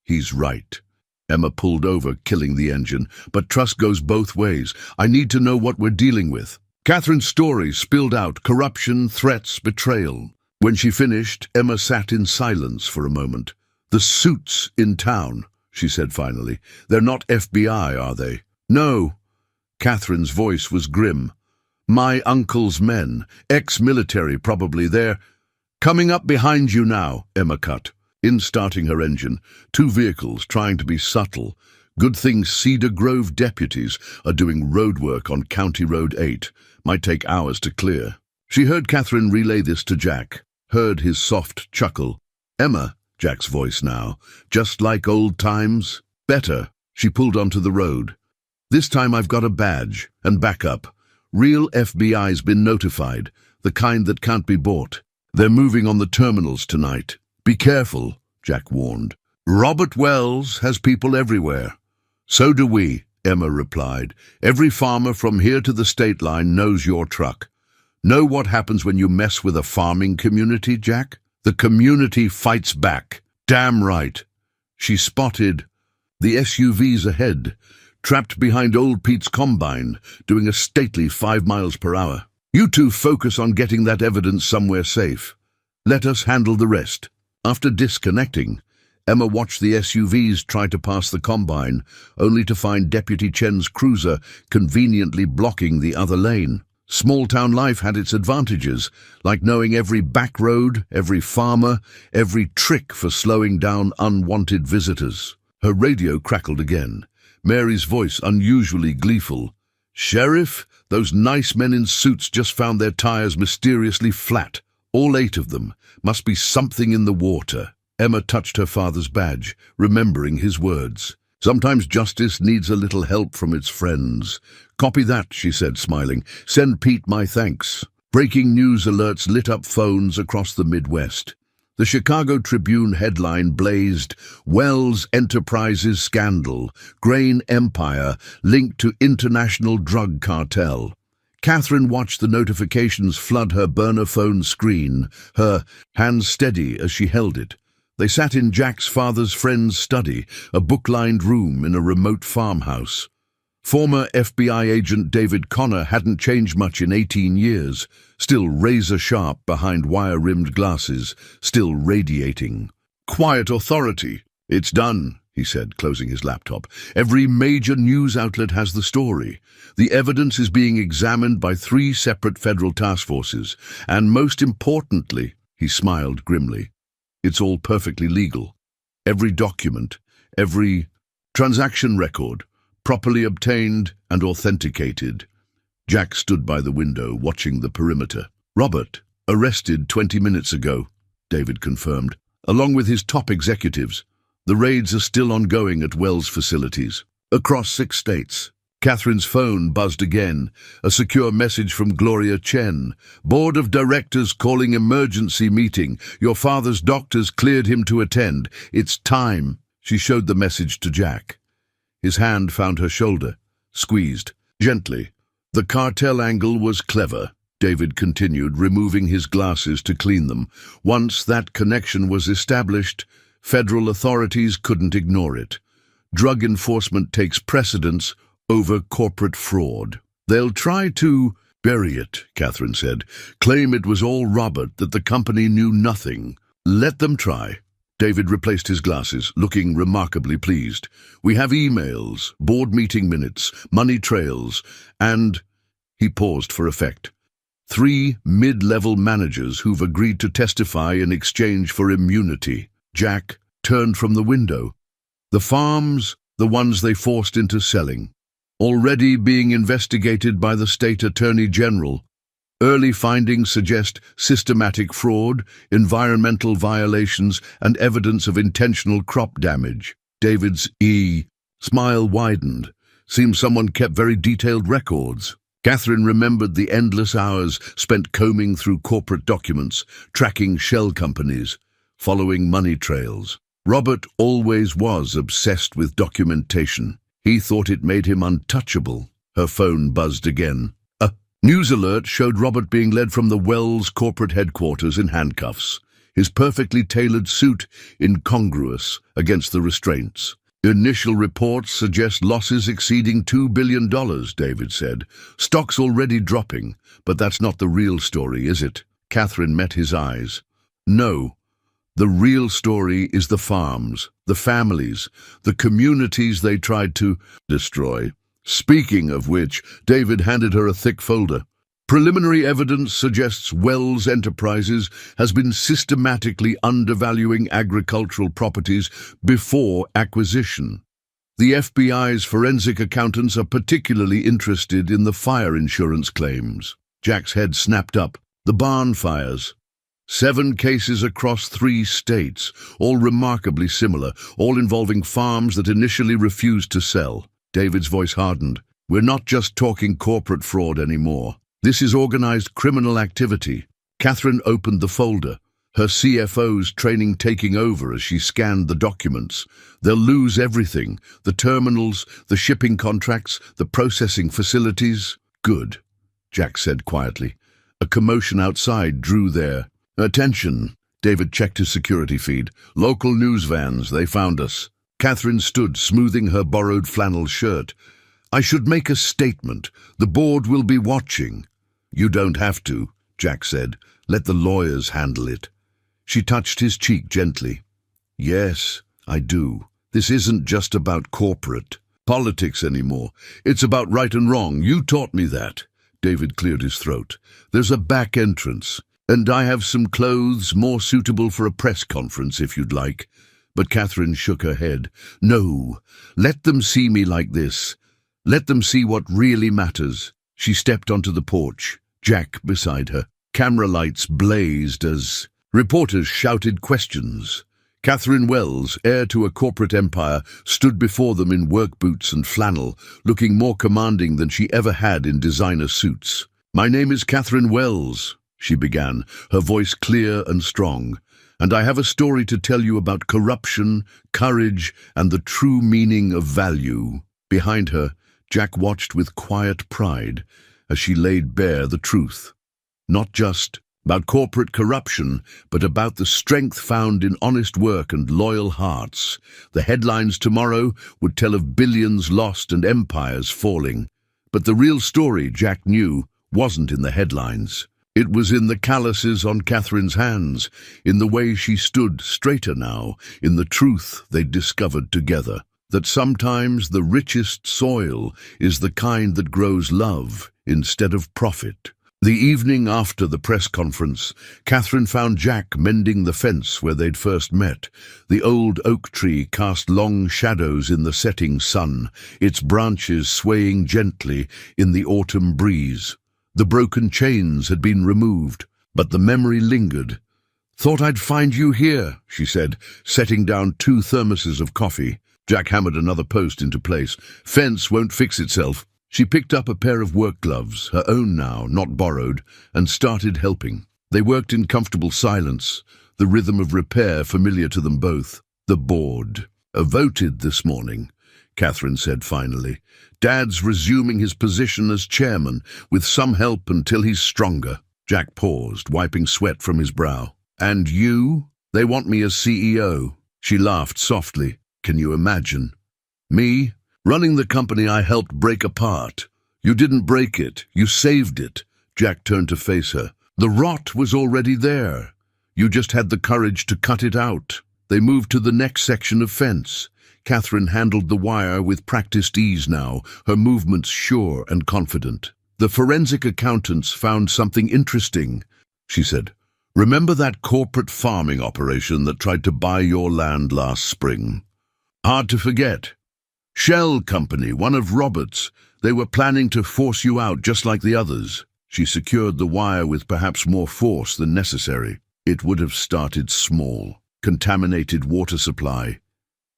"He's right." Emma pulled over, killing the engine. "But trust goes both ways. I need to know what we're dealing with." Catherine's story spilled out: corruption, threats, betrayal. When she finished, Emma sat in silence for a moment. "The suits in town," she said finally. "They're not FBI, are they?" "No." Catherine's voice was grim. "My uncle's men, ex-military probably. They're coming up behind you now," Emma cut in, starting her engine. 2 vehicles trying to be subtle. Good thing Cedar Grove deputies are doing road work on County Road 8. Might take hours to clear. She heard Catherine relay this to Jack, heard his soft chuckle. "Emma," Jack's voice now, "just like old times?" "Better." She pulled onto the road. "This time I've got a badge and backup. Real FBI's been notified, the kind that can't be bought. They're moving on the terminals tonight. Be careful," Jack warned. "Robert Wells has people everywhere." "So do we," Emma replied. "Every farmer from here to the state line knows your truck." "Know what happens when you mess with a farming community, Jack? The community fights back." "Damn right." She spotted the SUVs ahead, trapped behind old Pete's combine, doing a stately 5 miles per hour. "You two focus on getting that evidence somewhere safe. Let us handle the rest." After disconnecting, Emma watched the SUVs try to pass the combine, only to find Deputy Chen's cruiser conveniently blocking the other lane. Small-town life had its advantages, like knowing every back road, every farmer, every trick for slowing down unwanted visitors. Her radio crackled again, Mary's voice unusually gleeful. "Sheriff, those nice men in suits just found their tires mysteriously flat. All 8 of them. Must be something in the water." Emma touched her father's badge, remembering his words. Sometimes justice needs a little help from its friends. Copy that, she said, smiling. Send Pete my thanks. Breaking news alerts lit up phones across the Midwest. The Chicago Tribune headline blazed, Wells Enterprises Scandal, Grain Empire linked to international drug cartel. Catherine watched the notifications flood her burner phone screen, her hands steady as she held it. They sat in Jack's father's friend's study, a book-lined room in a remote farmhouse. Former FBI agent David Connor hadn't changed much in 18 years, still razor-sharp behind wire-rimmed glasses, still radiating. Quiet authority. It's done, he said, closing his laptop. Every major news outlet has the story. The evidence is being examined by 3 separate federal task forces, and most importantly, he smiled grimly, it's all perfectly legal. Every document, every transaction record, properly obtained and authenticated. Jack stood by the window, watching the perimeter. Robert, arrested 20 minutes ago, David confirmed, along with his top executives. The raids are still ongoing at Wells facilities, across 6 states. Catherine's phone buzzed again, a secure message from Gloria Chen. Board of Directors calling emergency meeting. Your father's doctors cleared him to attend. It's time. She showed the message to Jack. His hand found her shoulder, squeezed, gently. The cartel angle was clever, David continued, removing his glasses to clean them. Once that connection was established, federal authorities couldn't ignore it. Drug enforcement takes precedence over corporate fraud. They'll try to bury it, Catherine said. Claim it was all Robert, that the company knew nothing. Let them try. David replaced his glasses, looking remarkably pleased. We have emails, board meeting minutes, money trails, and... He paused for effect. 3 mid-level managers who've agreed to testify in exchange for immunity. Jack turned from the window. The farms, the ones they forced into selling, already being investigated by the state attorney general. Early findings suggest systematic fraud, environmental violations, and evidence of intentional crop damage. David's smile widened. Seems someone kept very detailed records. Catherine remembered the endless hours spent combing through corporate documents, tracking shell companies, following money trails. Robert always was obsessed with documentation. He thought it made him untouchable. Her phone buzzed again. A news alert showed Robert being led from the Wells corporate headquarters in handcuffs, his perfectly tailored suit incongruous against the restraints. Initial reports suggest losses exceeding $2 billion, David said. Stock's already dropping, but that's not the real story, is it? Catherine met his eyes. No. The real story is the farms, the families, the communities they tried to destroy. Speaking of which, David handed her a thick folder. Preliminary evidence suggests Wells Enterprises has been systematically undervaluing agricultural properties before acquisition. The FBI's forensic accountants are particularly interested in the fire insurance claims. Jack's head snapped up. The barn fires. 7 cases across 3 states, all remarkably similar, all involving farms that initially refused to sell. David's voice hardened. We're not just talking corporate fraud anymore. This is organized criminal activity. Catherine opened the folder, her CFO's training taking over as she scanned the documents. They'll lose everything, the terminals, the shipping contracts, the processing facilities. Good, Jack said quietly. A commotion outside drew their attention. David checked his security feed. Local news vans, they found us. Catherine stood, smoothing her borrowed flannel shirt. I should make a statement. The board will be watching. You don't have to, Jack said. Let the lawyers handle it. She touched his cheek gently. Yes, I do. This isn't just about corporate politics anymore. It's about right and wrong. You taught me that. David cleared his throat. There's a back entrance, and I have some clothes more suitable for a press conference if you'd like. But Catherine shook her head. No, let them see me like this. Let them see what really matters. She stepped onto the porch, Jack beside her. Camera lights blazed as reporters shouted questions. Catherine Wells, heir to a corporate empire, stood before them in work boots and flannel, looking more commanding than she ever had in designer suits. "My name is Catherine Wells," she began, her voice clear and strong, "and I have a story to tell you about corruption, courage, and the true meaning of value." Behind her, Jack watched with quiet pride as she laid bare the truth. Not just about corporate corruption, but about the strength found in honest work and loyal hearts. The headlines tomorrow would tell of billions lost and empires falling. But the real story, Jack knew, wasn't in the headlines. It was in the calluses on Catherine's hands, in the way she stood straighter now, in the truth they'd discovered together. That sometimes the richest soil is the kind that grows love instead of profit. The evening after the press conference, Catherine found Jack mending the fence where they'd first met. The old oak tree cast long shadows in the setting sun, its branches swaying gently in the autumn breeze. The broken chains had been removed, but the memory lingered. "Thought I'd find you here," she said, setting down 2 thermoses of coffee. Jack hammered another post into place. "Fence won't fix itself." She picked up a pair of work gloves, her own now, not borrowed, and started helping. They worked in comfortable silence, the rhythm of repair familiar to them both. "The board voted this morning," Catherine said finally. "Dad's resuming his position as chairman, with some help until he's stronger." Jack paused, wiping sweat from his brow. "And you? They want me as CEO." She laughed softly. "Can you imagine? Me? Running the company I helped break apart. You didn't break it, you saved it." Jack turned to face her. "The rot was already there. You just had the courage to cut it out." They moved to the next section of fence. Catherine handled the wire with practiced ease now, her movements sure and confident. "The forensic accountants found something interesting," she said. "Remember that corporate farming operation that tried to buy your land last spring? Hard to forget. Shell Company, one of Robert's. They were planning to force you out just like the others." She secured the wire with perhaps more force than necessary. It would have started small. Contaminated water supply.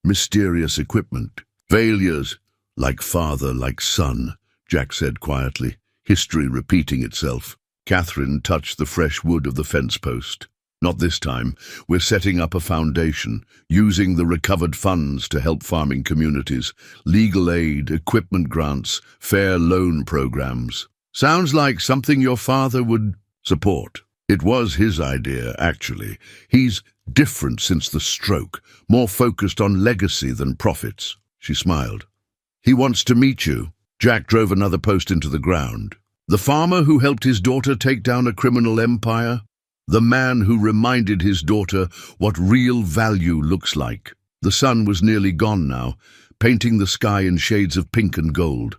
Mysterious equipment. Failures. "Like father, like son," Jack said quietly, history repeating itself. Catherine touched the fresh wood of the fence post. "Not this time. We're setting up a foundation, using the recovered funds to help farming communities, legal aid, equipment grants, fair loan programs." "Sounds like something your father would support." "It was his idea, actually. He's different since the stroke, more focused on legacy than profits." She smiled. "He wants to meet you." Jack drove another post into the ground. "The farmer who helped his daughter take down a criminal empire? The man who reminded his daughter what real value looks like." The sun was nearly gone now, painting the sky in shades of pink and gold.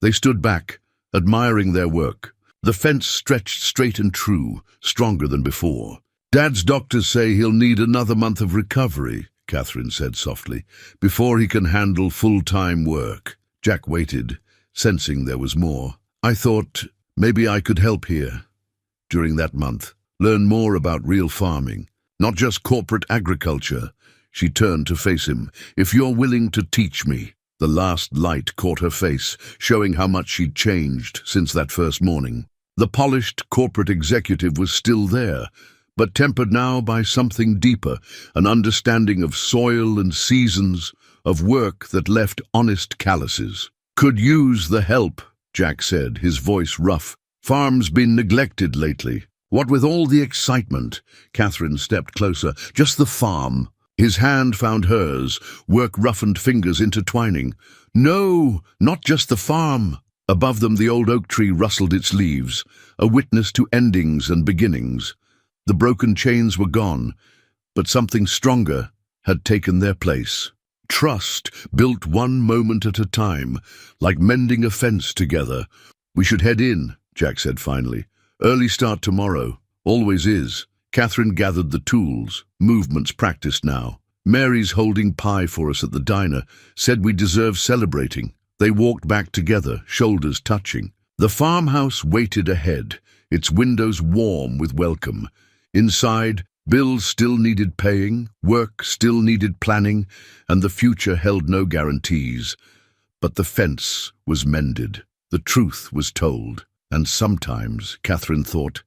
They stood back, admiring their work. The fence stretched straight and true, stronger than before. "Dad's doctors say he'll need another month of recovery," Catherine said softly, "before he can handle full-time work." Jack waited, sensing there was more. "I thought maybe I could help here during that month. Learn more about real farming, not just corporate agriculture." She turned to face him. "If you're willing to teach me." The last light caught her face, showing how much she'd changed since that first morning. The polished corporate executive was still there, but tempered now by something deeper, an understanding of soil and seasons, of work that left honest calluses. "Could use the help," Jack said, his voice rough. "Farm's been neglected lately." "What with all the excitement?" Catherine stepped closer. "Just the farm." His hand found hers, work-roughened fingers intertwining. "No, not just the farm." Above them the old oak tree rustled its leaves, a witness to endings and beginnings. The broken chains were gone, but something stronger had taken their place. Trust, built one moment at a time, like mending a fence together. "We should head in," Jack said finally. "Early start tomorrow. Always is." Catherine gathered the tools, movements practiced now. "Mary's holding pie for us at the diner, said we deserve celebrating." They walked back together, shoulders touching. The farmhouse waited ahead, its windows warm with welcome. Inside, Bills still needed paying, work still needed planning, and the future held no guarantees. But the fence was mended, the truth was told, and sometimes, Catherine thought,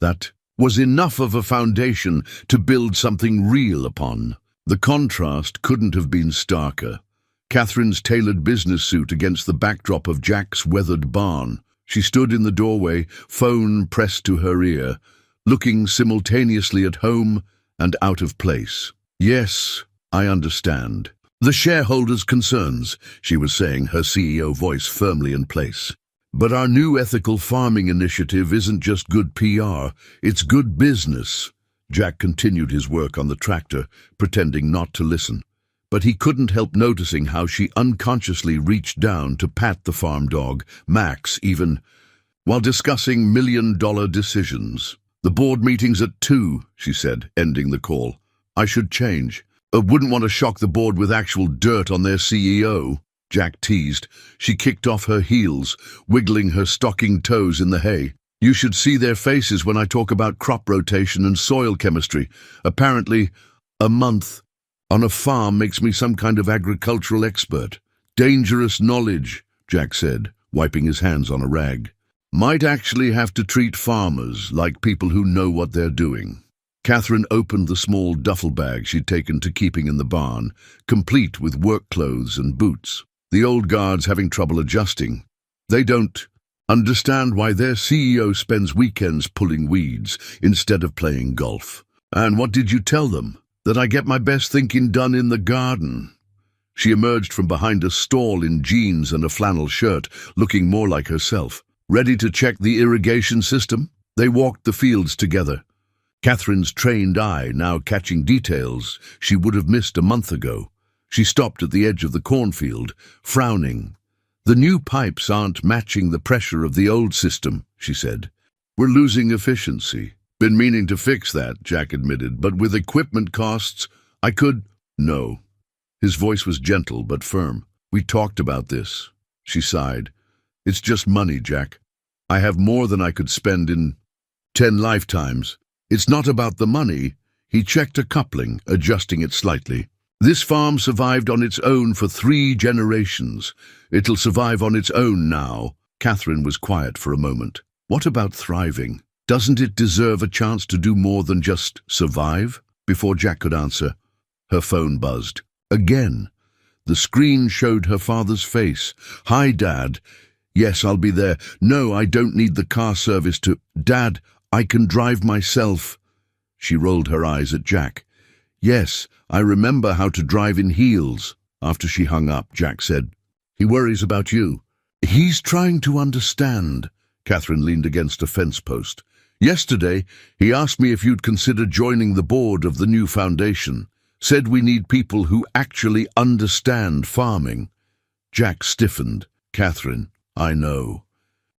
that was enough of a foundation to build something real upon. The contrast couldn't have been starker. Catherine's tailored business suit against the backdrop of Jack's weathered barn. She stood in the doorway, phone pressed to her ear, looking simultaneously at home and out of place. "Yes, I understand. The shareholders' concerns," she was saying, her CEO voice firmly in place. "But our new ethical farming initiative isn't just good PR, it's good business." Jack continued his work on the tractor, pretending not to listen. But he couldn't help noticing how she unconsciously reached down to pat the farm dog, Max, even, while discussing million-dollar decisions. "The board meeting's at 2, she said, ending the call. "I should change. I wouldn't want to shock the board with actual dirt on their CEO." Jack teased. She kicked off her heels, wiggling her stocking toes in the hay. "You should see their faces when I talk about crop rotation and soil chemistry. Apparently, a month on a farm makes me some kind of agricultural expert." "Dangerous knowledge," Jack said, wiping his hands on a rag. "Might actually have to treat farmers like people who know what they're doing." Catherine opened the small duffel bag she'd taken to keeping in the barn, complete with work clothes and boots. The old guard's having trouble adjusting. They don't understand why their CEO spends weekends pulling weeds instead of playing golf. "And what did you tell them? That I get my best thinking done in the garden." She emerged from behind a stall in jeans and a flannel shirt, looking more like herself. "Ready to check the irrigation system?" They walked the fields together, Catherine's trained eye now catching details she would have missed a month ago. She stopped at the edge of the cornfield, frowning. "The new pipes aren't matching the pressure of the old system," she said. "We're losing efficiency." "Been meaning to fix that," Jack admitted, "but with equipment costs, I could—" "No." His voice was gentle but firm. "We talked about this." She sighed. "It's just money, Jack. I have more than I could spend in 10 lifetimes. It's not about the money." He checked a coupling, adjusting it slightly. "This farm survived on its own for 3 generations. It'll survive on its own now." Catherine was quiet for a moment. "What about thriving? Doesn't it deserve a chance to do more than just survive?" Before Jack could answer, her phone buzzed. Again. The screen showed her father's face. "Hi, Dad. Yes, I'll be there. No, I don't need the car service to— Dad, I can drive myself." She rolled her eyes at Jack. "Yes, I remember how to drive in heels." After she hung up, Jack said, "He worries about you." "He's trying to understand." Catherine leaned against a fence post. "Yesterday, he asked me if you'd consider joining the board of the new foundation. Said we need people who actually understand farming." Jack stiffened. "Catherine, I know."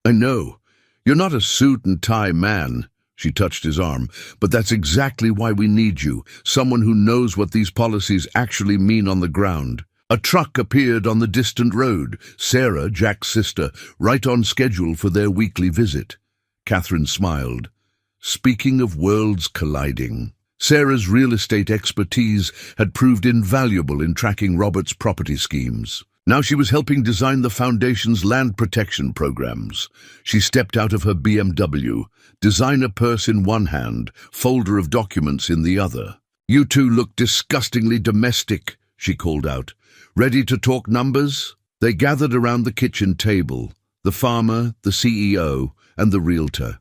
"I know. You're not a suit and tie man." She touched his arm. "But that's exactly why we need you. Someone who knows what these policies actually mean on the ground." A truck appeared on the distant road. Sarah, Jack's sister, right on schedule for their weekly visit. Catherine smiled. Speaking of worlds colliding, Sarah's real estate expertise had proved invaluable in tracking Robert's property schemes. Now she was helping design the foundation's land protection programs. She stepped out of her BMW, designer purse in one hand, folder of documents in the other. "You two look disgustingly domestic," she called out. "Ready to talk numbers?" They gathered around the kitchen table, the farmer, the CEO, and the realtor.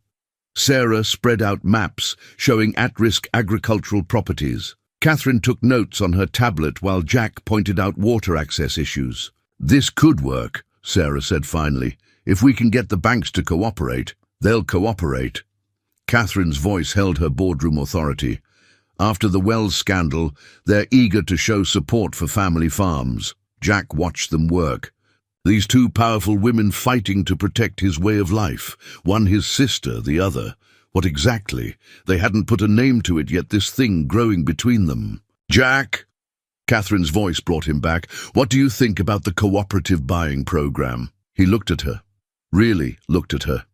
Sarah spread out maps showing at-risk agricultural properties. Catherine took notes on her tablet while Jack pointed out water access issues. "This could work," Sarah said finally. "If we can get the banks to cooperate, they'll cooperate." Catherine's voice held her boardroom authority. After the Wells scandal, they're eager to show support for family farms. Jack watched them work. These 2 powerful women fighting to protect his way of life. One his sister, the other. What exactly? They hadn't put a name to it yet, this thing growing between them. "Jack!" Catherine's voice brought him back. "What do you think about the cooperative buying program?" He looked at her. Really looked at her.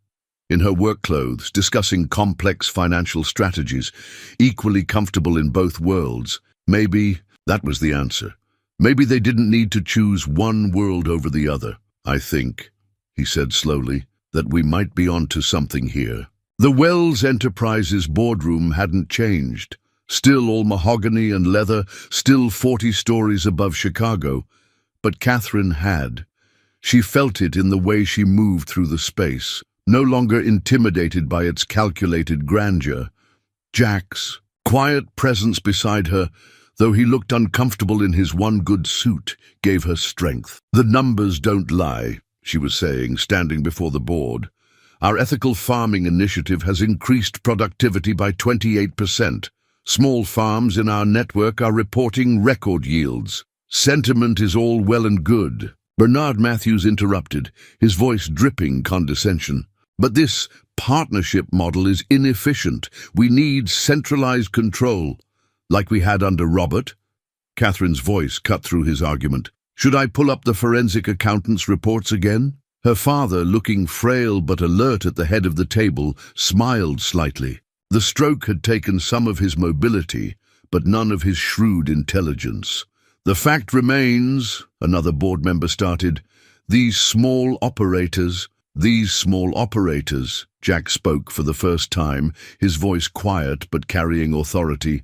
in her work clothes, discussing complex financial strategies, equally comfortable in both worlds. Maybe that was the answer. Maybe they didn't need to choose one world over the other. I think, he said slowly, that we might be onto something here. The Wells Enterprises boardroom hadn't changed. Still all mahogany and leather, still 40 stories above Chicago. But Catherine had. She felt it in the way she moved through the space, no longer intimidated by its calculated grandeur. Jack's quiet presence beside her, though he looked uncomfortable in his one good suit, gave her strength. The numbers don't lie, she was saying, standing before the board. Our ethical farming initiative has increased productivity by 28%. Small farms in our network are reporting record yields. Sentiment is all well and good. Bernard Matthews interrupted, his voice dripping condescension. But this partnership model is inefficient. We need centralized control, like we had under Robert. Catherine's voice cut through his argument. Should I pull up the forensic accountant's reports again? Her father, looking frail but alert at the head of the table, smiled slightly. The stroke had taken some of his mobility, but none of his shrewd intelligence. The fact remains, another board member started, these small operators, Jack spoke for the first time, his voice quiet but carrying authority,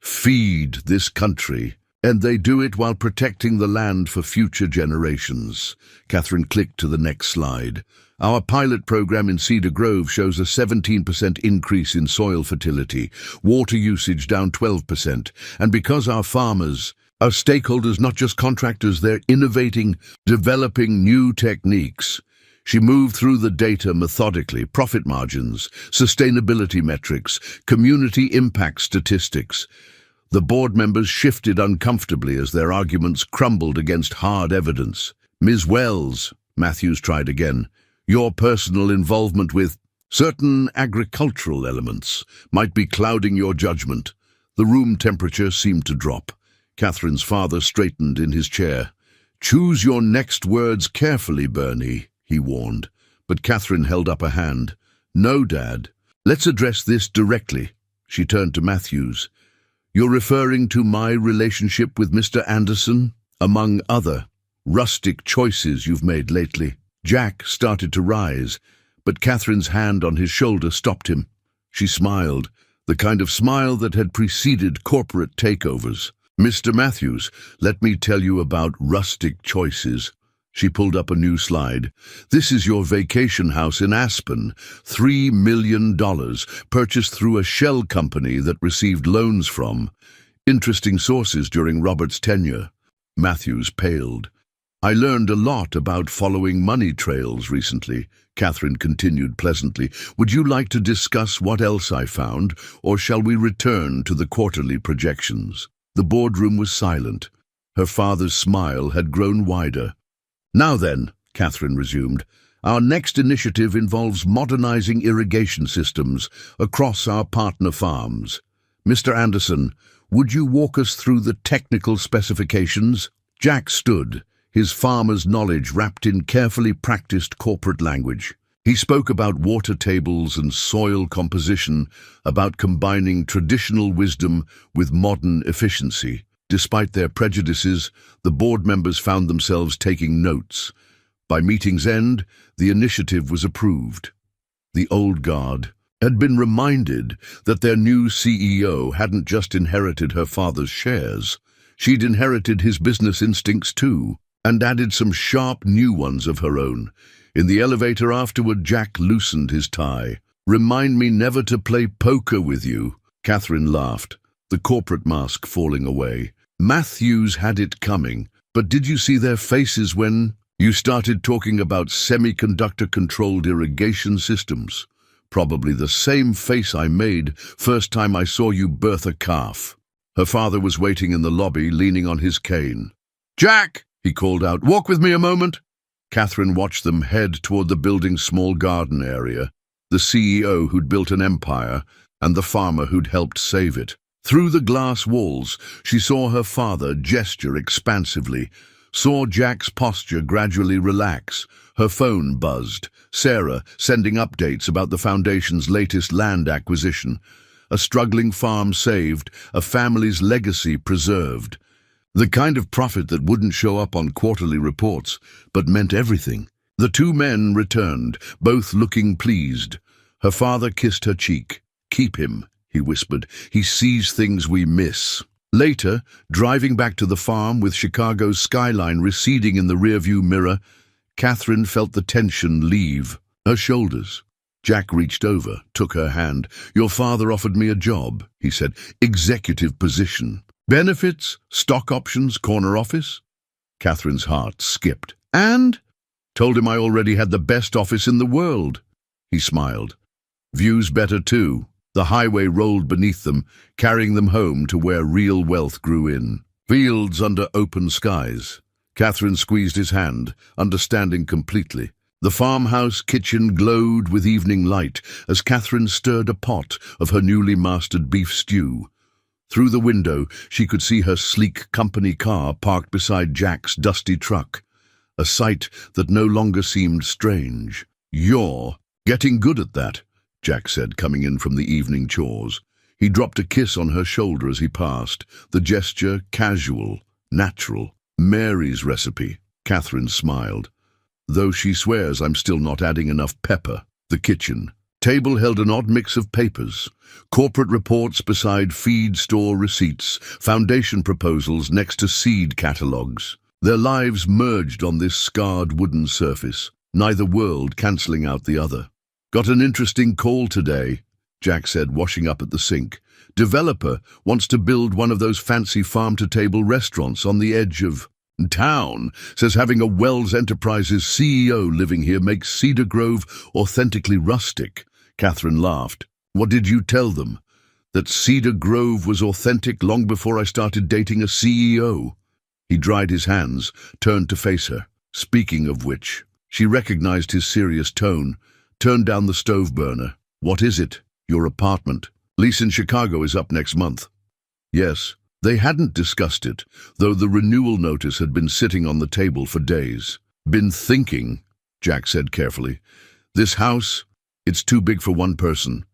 feed this country, and they do it while protecting the land for future generations. Catherine clicked to the next slide. Our pilot program in Cedar Grove shows a 17% increase in soil fertility, water usage down 12%, and because our stakeholders, not just contractors, they're innovating, developing new techniques. She moved through the data methodically, profit margins, sustainability metrics, community impact statistics. The board members shifted uncomfortably as their arguments crumbled against hard evidence. Ms. Wells, Matthews tried again, your personal involvement with certain agricultural elements might be clouding your judgment. The room temperature seemed to drop. Catherine's father straightened in his chair. Choose your next words carefully, Bernie, he warned. But Catherine held up a hand. No, Dad. Let's address this directly. She turned to Matthews. You're referring to my relationship with Mr. Anderson, among other rustic choices you've made lately. Jack started to rise, but Catherine's hand on his shoulder stopped him. She smiled, the kind of smile that had preceded corporate takeovers. Mr. Matthews, let me tell you about rustic choices. She pulled up a new slide. This is your vacation house in Aspen, $3 million, purchased through a shell company that received loans from interesting sources during Robert's tenure. Matthews paled. I learned a lot about following money trails recently, Catherine continued pleasantly. Would you like to discuss what else I found, or shall we return to the quarterly projections? The boardroom was silent. Her father's smile had grown wider. Now then, Catherine resumed, our next initiative involves modernizing irrigation systems across our partner farms. Mr. Anderson, would you walk us through the technical specifications? Jack stood, his farmer's knowledge wrapped in carefully practiced corporate language. He spoke about water tables and soil composition, about combining traditional wisdom with modern efficiency. Despite their prejudices, the board members found themselves taking notes. By meeting's end, the initiative was approved. The old guard had been reminded that their new CEO hadn't just inherited her father's shares. She'd inherited his business instincts too, and added some sharp new ones of her own. In the elevator afterward, Jack loosened his tie. Remind me never to play poker with you. Catherine laughed, the corporate mask falling away. Matthews had it coming, but did you see their faces when you started talking about semiconductor-controlled irrigation systems? Probably the same face I made first time I saw you birth a calf. Her father was waiting in the lobby, leaning on his cane. Jack, he called out, walk with me a moment. Catherine watched them head toward the building's small garden area, the CEO who'd built an empire and the farmer who'd helped save it. Through the glass walls, she saw her father gesture expansively, saw Jack's posture gradually relax. Her phone buzzed. Sarah sending updates about the foundation's latest land acquisition. A struggling farm saved, a family's legacy preserved. The kind of profit that wouldn't show up on quarterly reports, but meant everything. The two men returned, both looking pleased. Her father kissed her cheek. "Keep him," he whispered. "He sees things we miss." Later, driving back to the farm with Chicago's skyline receding in the rearview mirror, Catherine felt the tension leave her shoulders. Jack reached over, took her hand. "Your father offered me a job," he said. "Executive position. Benefits, stock options, corner office." Catherine's heart skipped. "And?" "Told him I already had the best office in the world." He smiled. "Views better too." The highway rolled beneath them, carrying them home to where real wealth grew in. Fields under open skies. Catherine squeezed his hand, understanding completely. The farmhouse kitchen glowed with evening light as Catherine stirred a pot of her newly mastered beef stew. Through the window, she could see her sleek company car parked beside Jack's dusty truck, a sight that no longer seemed strange. "You're getting good at that," Jack said, coming in from the evening chores. He dropped a kiss on her shoulder as he passed, the gesture casual, natural. "Mary's recipe." Catherine smiled. "Though she swears I'm still not adding enough pepper." The kitchen. Table held an odd mix of papers. Corporate reports beside feed store receipts, foundation proposals next to seed catalogues. Their lives merged on this scarred wooden surface, neither world cancelling out the other. "Got an interesting call today," Jack said, washing up at the sink. "Developer wants to build one of those fancy farm-to-table restaurants on the edge of town. Says having a Wells Enterprises CEO living here makes Cedar Grove authentically rustic." Catherine laughed. "What did you tell them? That Cedar Grove was authentic long before I started dating a CEO?" He dried his hands, turned to face her. "Speaking of which," she recognized his serious tone, turned down the stove burner. "What is it? Your apartment? Lease in Chicago is up next month." "Yes." They hadn't discussed it, though the renewal notice had been sitting on the table for days. "Been thinking," Jack said carefully. "This house, it's too big for one person.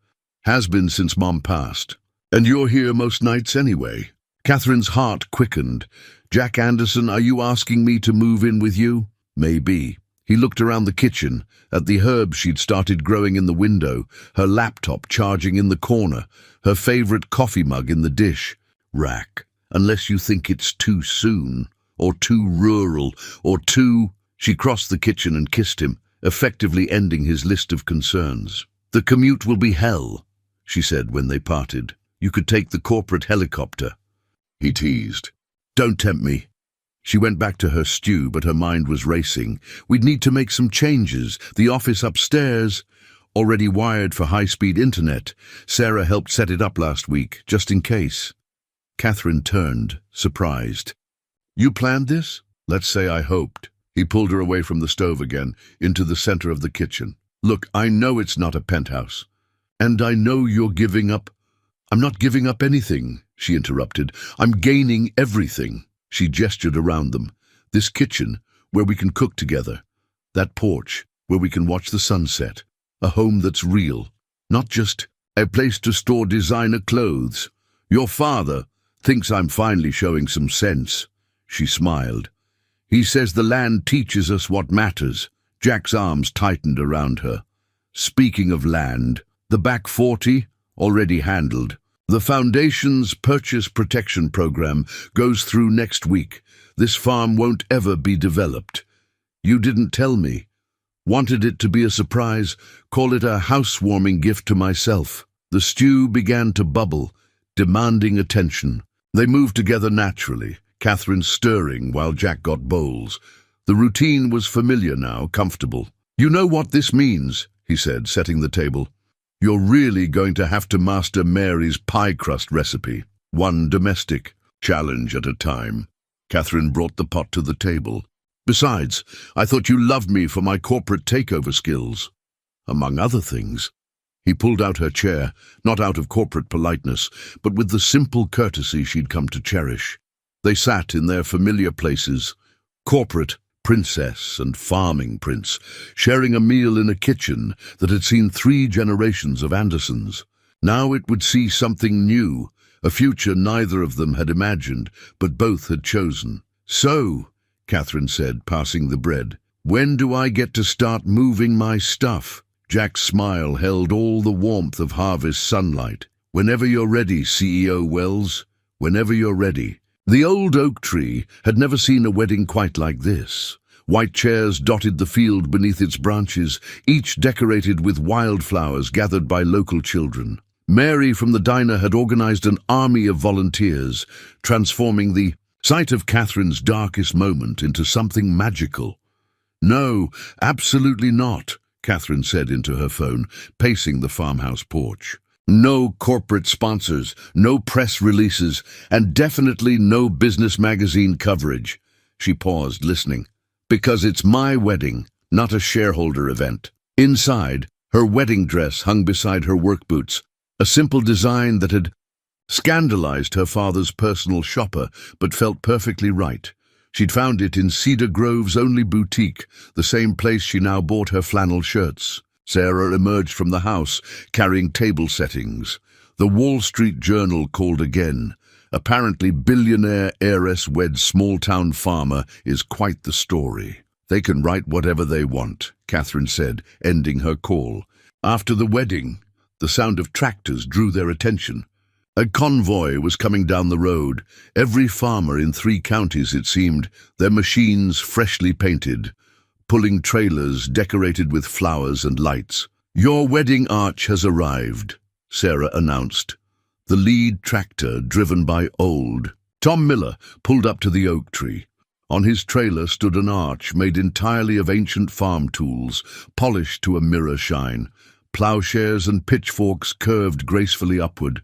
Has been since Mom passed. And you're here most nights anyway." Catherine's heart quickened. "Jack Anderson, are you asking me to move in with you?" "Maybe." He looked around the kitchen, at the herbs she'd started growing in the window, her laptop charging in the corner, her favorite coffee mug in the dish. "Rack, unless you think it's too soon, or too rural, or too—" She crossed the kitchen and kissed him, effectively ending his list of concerns. "The commute will be hell," she said when they parted. "You could take the corporate helicopter." He teased. "Don't tempt me." She went back to her stew, but her mind was racing. "We'd need to make some changes. The office upstairs, already wired for high-speed internet. Sarah helped set it up last week, just in case." Catherine turned, surprised. "You planned this?" "Let's say I hoped." He pulled her away from the stove again, into the center of the kitchen. "Look, I know it's not a penthouse. And I know you're giving up—" "I'm not giving up anything," she interrupted. "I'm gaining everything." She gestured around them. "This kitchen, where we can cook together. That porch, where we can watch the sunset. A home that's real, not just a place to store designer clothes. Your father thinks I'm finally showing some sense." She smiled. "He says the land teaches us what matters." Jack's arms tightened around her. "Speaking of land, the back 40, already handled. The Foundation's Purchase Protection Program goes through next week. This farm won't ever be developed. You didn't tell me. Wanted it to be a surprise, call it a housewarming gift to myself." The stew began to bubble, demanding attention. They moved together naturally, Catherine stirring while Jack got bowls. The routine was familiar now, comfortable. "You know what this means," he said, setting the table. "You're really going to have to master Mary's pie crust recipe, one domestic challenge at a time." Catherine brought the pot to the table. "Besides, I thought you loved me for my corporate takeover skills." "Among other things." He pulled out her chair, not out of corporate politeness, but with the simple courtesy she'd come to cherish. They sat in their familiar places, Corporate princess and farming prince, sharing a meal in a kitchen that had seen 3 generations of Andersons. Now it would see something new, a future neither of them had imagined, but both had chosen. "So," Catherine said, passing the bread, "when do I get to start moving my stuff?" Jack's smile held all the warmth of harvest sunlight. "Whenever you're ready, CEO Wells, whenever you're ready." The old oak tree had never seen a wedding quite like this. White chairs dotted the field beneath its branches, each decorated with wildflowers gathered by local children. Mary from the diner had organized an army of volunteers, transforming the sight of Catherine's darkest moment into something magical. "No, absolutely not," Catherine said into her phone, pacing the farmhouse porch. "No corporate sponsors, no press releases, and definitely no business magazine coverage." She paused, listening. "Because it's my wedding, not a shareholder event." Inside, her wedding dress hung beside her work boots, a simple design that had scandalized her father's personal shopper, but felt perfectly right. She'd found it in Cedar Grove's only boutique, the same place she now bought her flannel shirts. Sarah emerged from the house, carrying table settings. The Wall Street Journal called again. Apparently, billionaire heiress weds small-town farmer is quite the story. "They can write whatever they want," Catherine said, ending her call. After the wedding, the sound of tractors drew their attention. A convoy was coming down the road. Every farmer in 3 counties, it seemed, their machines freshly painted, pulling trailers decorated with flowers and lights. "Your wedding arch has arrived," Sarah announced. The lead tractor, driven by old Tom Miller, pulled up to the oak tree. On his trailer stood an arch made entirely of ancient farm tools, polished to a mirror shine. Plowshares and pitchforks curved gracefully upward,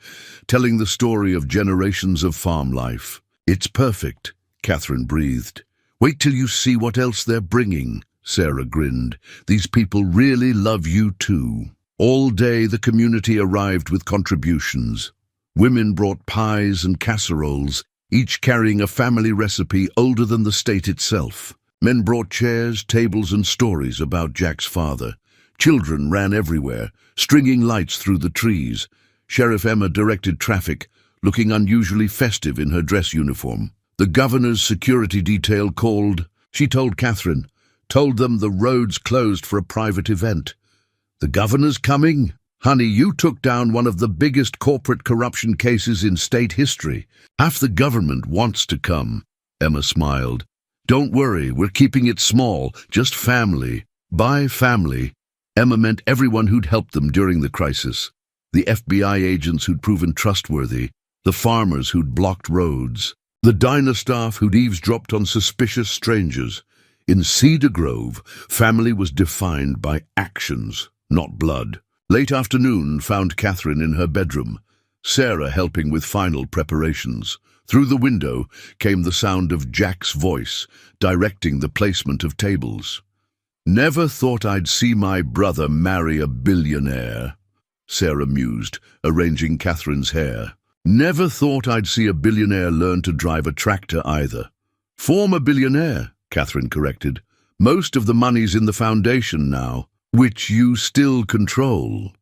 telling the story of generations of farm life. "It's perfect," Catherine breathed. "Wait till you see what else they're bringing," Sarah grinned. "These people really love you too." All day the community arrived with contributions. Women brought pies and casseroles, each carrying a family recipe older than the state itself. Men brought chairs, tables, and stories about Jack's father. Children ran everywhere, stringing lights through the trees. Sheriff Emma directed traffic, looking unusually festive in her dress uniform. The governor's security detail called. She told Catherine, told them the roads closed for a private event. "The governor's coming? Honey, you took down one of the biggest corporate corruption cases in state history. Half the government wants to come." Emma smiled. "Don't worry, we're keeping it small, just family." By family, Emma meant everyone who'd helped them during the crisis. The FBI agents who'd proven trustworthy, the farmers who'd blocked roads, the diner staff who'd eavesdropped on suspicious strangers. In Cedar Grove, family was defined by actions, not blood. Late afternoon found Catherine in her bedroom, Sarah helping with final preparations. Through the window came the sound of Jack's voice, directing the placement of tables. "Never thought I'd see my brother marry a billionaire," Sarah mused, arranging Catherine's hair. "Never thought I'd see a billionaire learn to drive a tractor either." "Former billionaire," Catherine corrected. "Most of the money's in the foundation now, which you still control,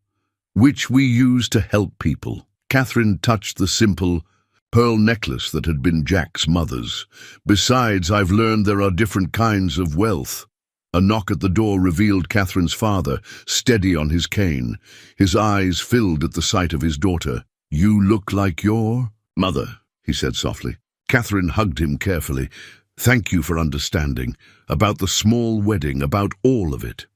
which we use to help people." Catherine touched the simple pearl necklace that had been Jack's mother's. "Besides, I've learned there are different kinds of wealth." A knock at the door revealed Catherine's father, steady on his cane. His eyes filled at the sight of his daughter. "You look like your mother," he said softly. Catherine hugged him carefully. "Thank you for understanding. About the small wedding, about all of it."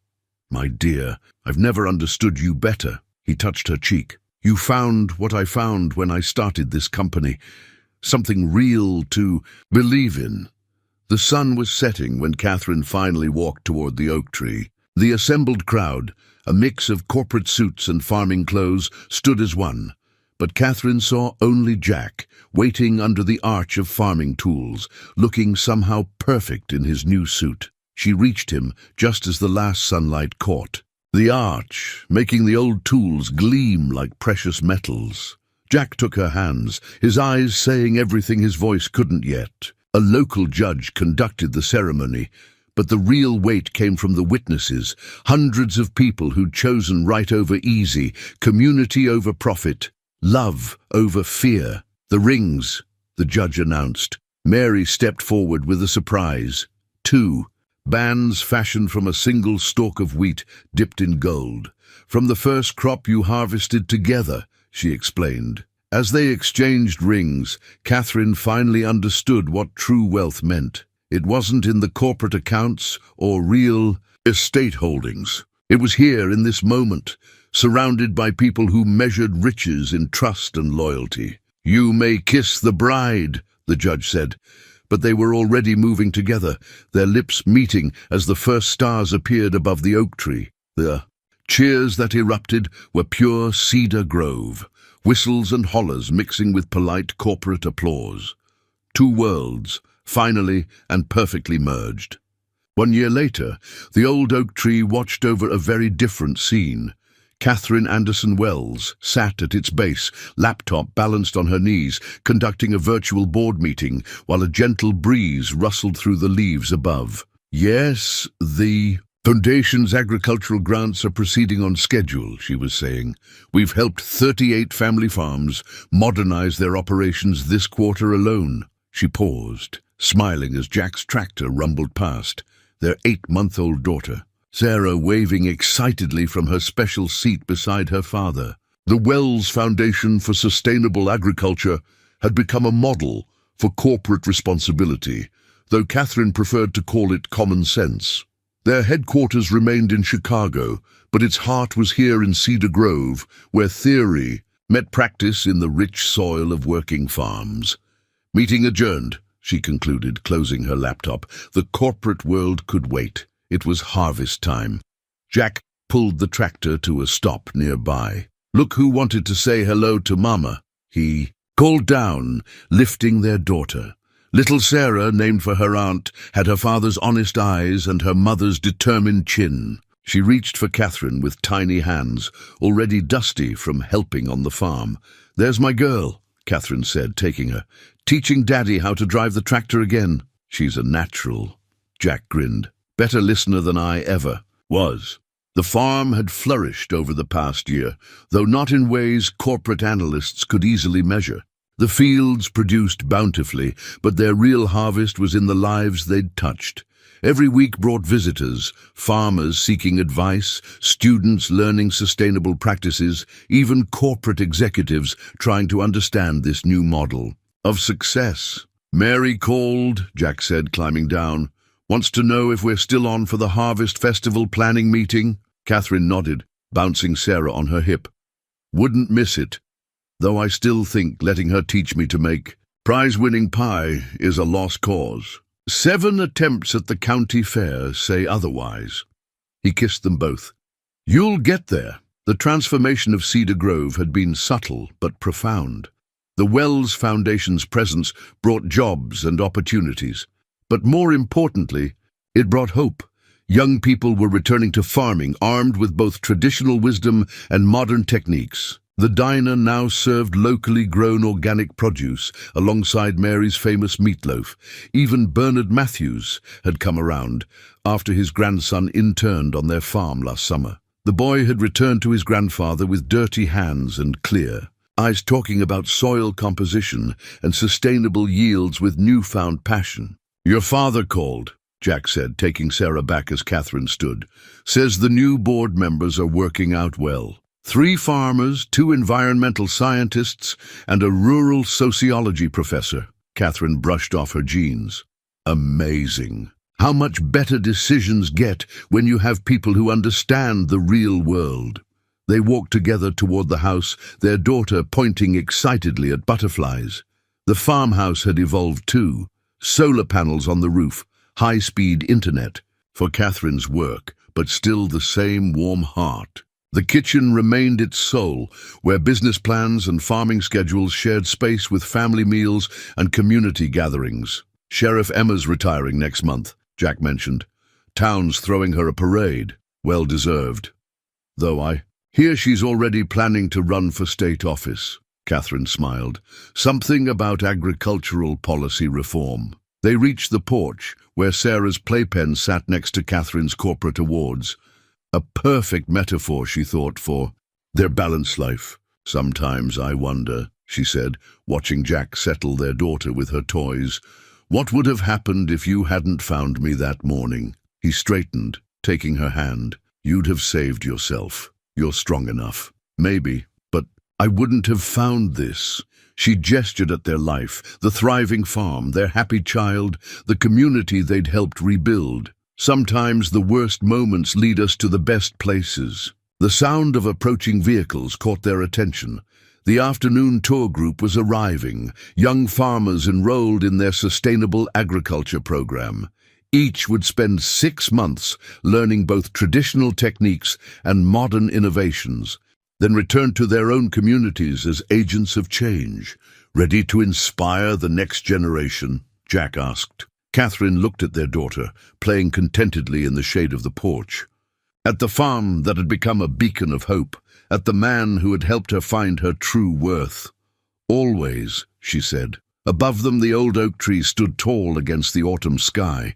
"My dear, I've never understood you better." He touched her cheek. "You found what I found when I started this company. Something real to believe in." The sun was setting when Catherine finally walked toward the oak tree. The assembled crowd, a mix of corporate suits and farming clothes, stood as one. But Catherine saw only Jack, waiting under the arch of farming tools, looking somehow perfect in his new suit. She reached him just as the last sunlight caught the arch, making the old tools gleam like precious metals. Jack took her hands, his eyes saying everything his voice couldn't yet. A local judge conducted the ceremony, but the real weight came from the witnesses, hundreds of people who'd chosen right over easy, community over profit, love over fear. The rings, the judge announced. Mary stepped forward with a surprise. 2 bands fashioned from a single stalk of wheat dipped in gold. From the first crop you harvested together, she explained. As they exchanged rings, Catherine finally understood what true wealth meant. It wasn't in the corporate accounts or real estate holdings. It was here in this moment, surrounded by people who measured riches in trust and loyalty. "You may kiss the bride," the judge said, but they were already moving together, their lips meeting as the first stars appeared above the oak tree. The cheers that erupted were pure cedar grove, whistles and hollers mixing with polite corporate applause. 2 worlds, finally and perfectly merged. 1 year later, the old oak tree watched over a very different scene. Catherine Anderson Wells sat at its base, laptop balanced on her knees, conducting a virtual board meeting while a gentle breeze rustled through the leaves above. "Yes, the Foundation's agricultural grants are proceeding on schedule," she was saying. "We've helped 38 family farms modernize their operations this quarter alone." She paused, smiling as Jack's tractor rumbled past, their 8-month-old daughter, Sarah, waving excitedly from her special seat beside her father. The Wells Foundation for Sustainable Agriculture had become a model for corporate responsibility, though Catherine preferred to call it common sense. Their headquarters remained in Chicago, but its heart was here in Cedar Grove, where theory met practice in the rich soil of working farms. "Meeting adjourned," she concluded, closing her laptop. The corporate world could wait. It was harvest time. Jack pulled the tractor to a stop nearby. "Look who wanted to say hello to Mama," he called down, lifting their daughter. Little Sarah, named for her aunt, had her father's honest eyes and her mother's determined chin. She reached for Catherine with tiny hands, already dusty from helping on the farm. "There's my girl," Catherine said, taking her. "Teaching Daddy how to drive the tractor again." "She's a natural," Jack grinned. "Better listener than I ever was." The farm had flourished over the past year, though not in ways corporate analysts could easily measure. The fields produced bountifully, but their real harvest was in the lives they'd touched. Every week brought visitors, farmers seeking advice, students learning sustainable practices, even corporate executives trying to understand this new model of success. "Mary called," Jack said, climbing down. "Wants to know if we're still on for the Harvest Festival planning meeting?" Catherine nodded, bouncing Sarah on her hip. "Wouldn't miss it, though I still think letting her teach me to make prize-winning pie is a lost cause. 7 attempts at the county fair say otherwise." He kissed them both. "You'll get there." The transformation of Cedar Grove had been subtle but profound. The Wells Foundation's presence brought jobs and opportunities. But more importantly, it brought hope. Young people were returning to farming, armed with both traditional wisdom and modern techniques. The diner now served locally grown organic produce, alongside Mary's famous meatloaf. Even Bernard Matthews had come around, after his grandson interned on their farm last summer. The boy had returned to his grandfather with dirty hands and clear eyes, talking about soil composition and sustainable yields with newfound passion. "Your father called," Jack said, taking Sarah back as Catherine stood. "Says the new board members are working out well. 3 farmers, 2 environmental scientists, and a rural sociology professor." Catherine brushed off her jeans. "Amazing. How much better decisions get when you have people who understand the real world." They walked together toward the house, their daughter pointing excitedly at butterflies. The farmhouse had evolved too. Solar panels on the roof, high-speed internet for Catherine's work, but still the same warm heart. The kitchen remained its soul, where business plans and farming schedules shared space with family meals and community gatherings. "Sheriff Emma's retiring next month," Jack mentioned. "Town's throwing her a parade. Well deserved. Though I hear she's already planning to run for state office." Catherine smiled. "Something about agricultural policy reform." They reached the porch, where Sarah's playpen sat next to Catherine's corporate awards. A perfect metaphor, she thought, for their balanced life. "Sometimes I wonder," she said, watching Jack settle their daughter with her toys, "what would have happened if you hadn't found me that morning?" He straightened, taking her hand. "You'd have saved yourself. You're strong enough." "Maybe, but I wouldn't have found this." She gestured at their life, the thriving farm, their happy child, the community they'd helped rebuild. "Sometimes the worst moments lead us to the best places." The sound of approaching vehicles caught their attention. The afternoon tour group was arriving, young farmers enrolled in their sustainable agriculture program. Each would spend 6 months learning both traditional techniques and modern innovations, then return to their own communities as agents of change. "Ready to inspire the next generation?" Jack asked. Catherine looked at their daughter, playing contentedly in the shade of the porch. At the farm that had become a beacon of hope, at the man who had helped her find her true worth. "Always," she said. Above them the old oak tree stood tall against the autumn sky.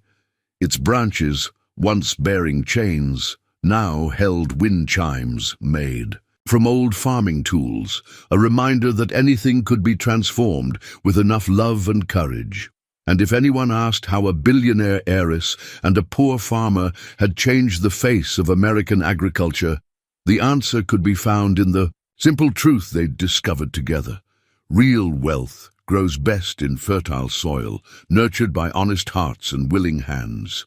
Its branches, once bearing chains, now held wind chimes made from old farming tools, a reminder that anything could be transformed with enough love and courage. And if anyone asked how a billionaire heiress and a poor farmer had changed the face of American agriculture, the answer could be found in the simple truth they'd discovered together. Real wealth grows best in fertile soil, nurtured by honest hearts and willing hands.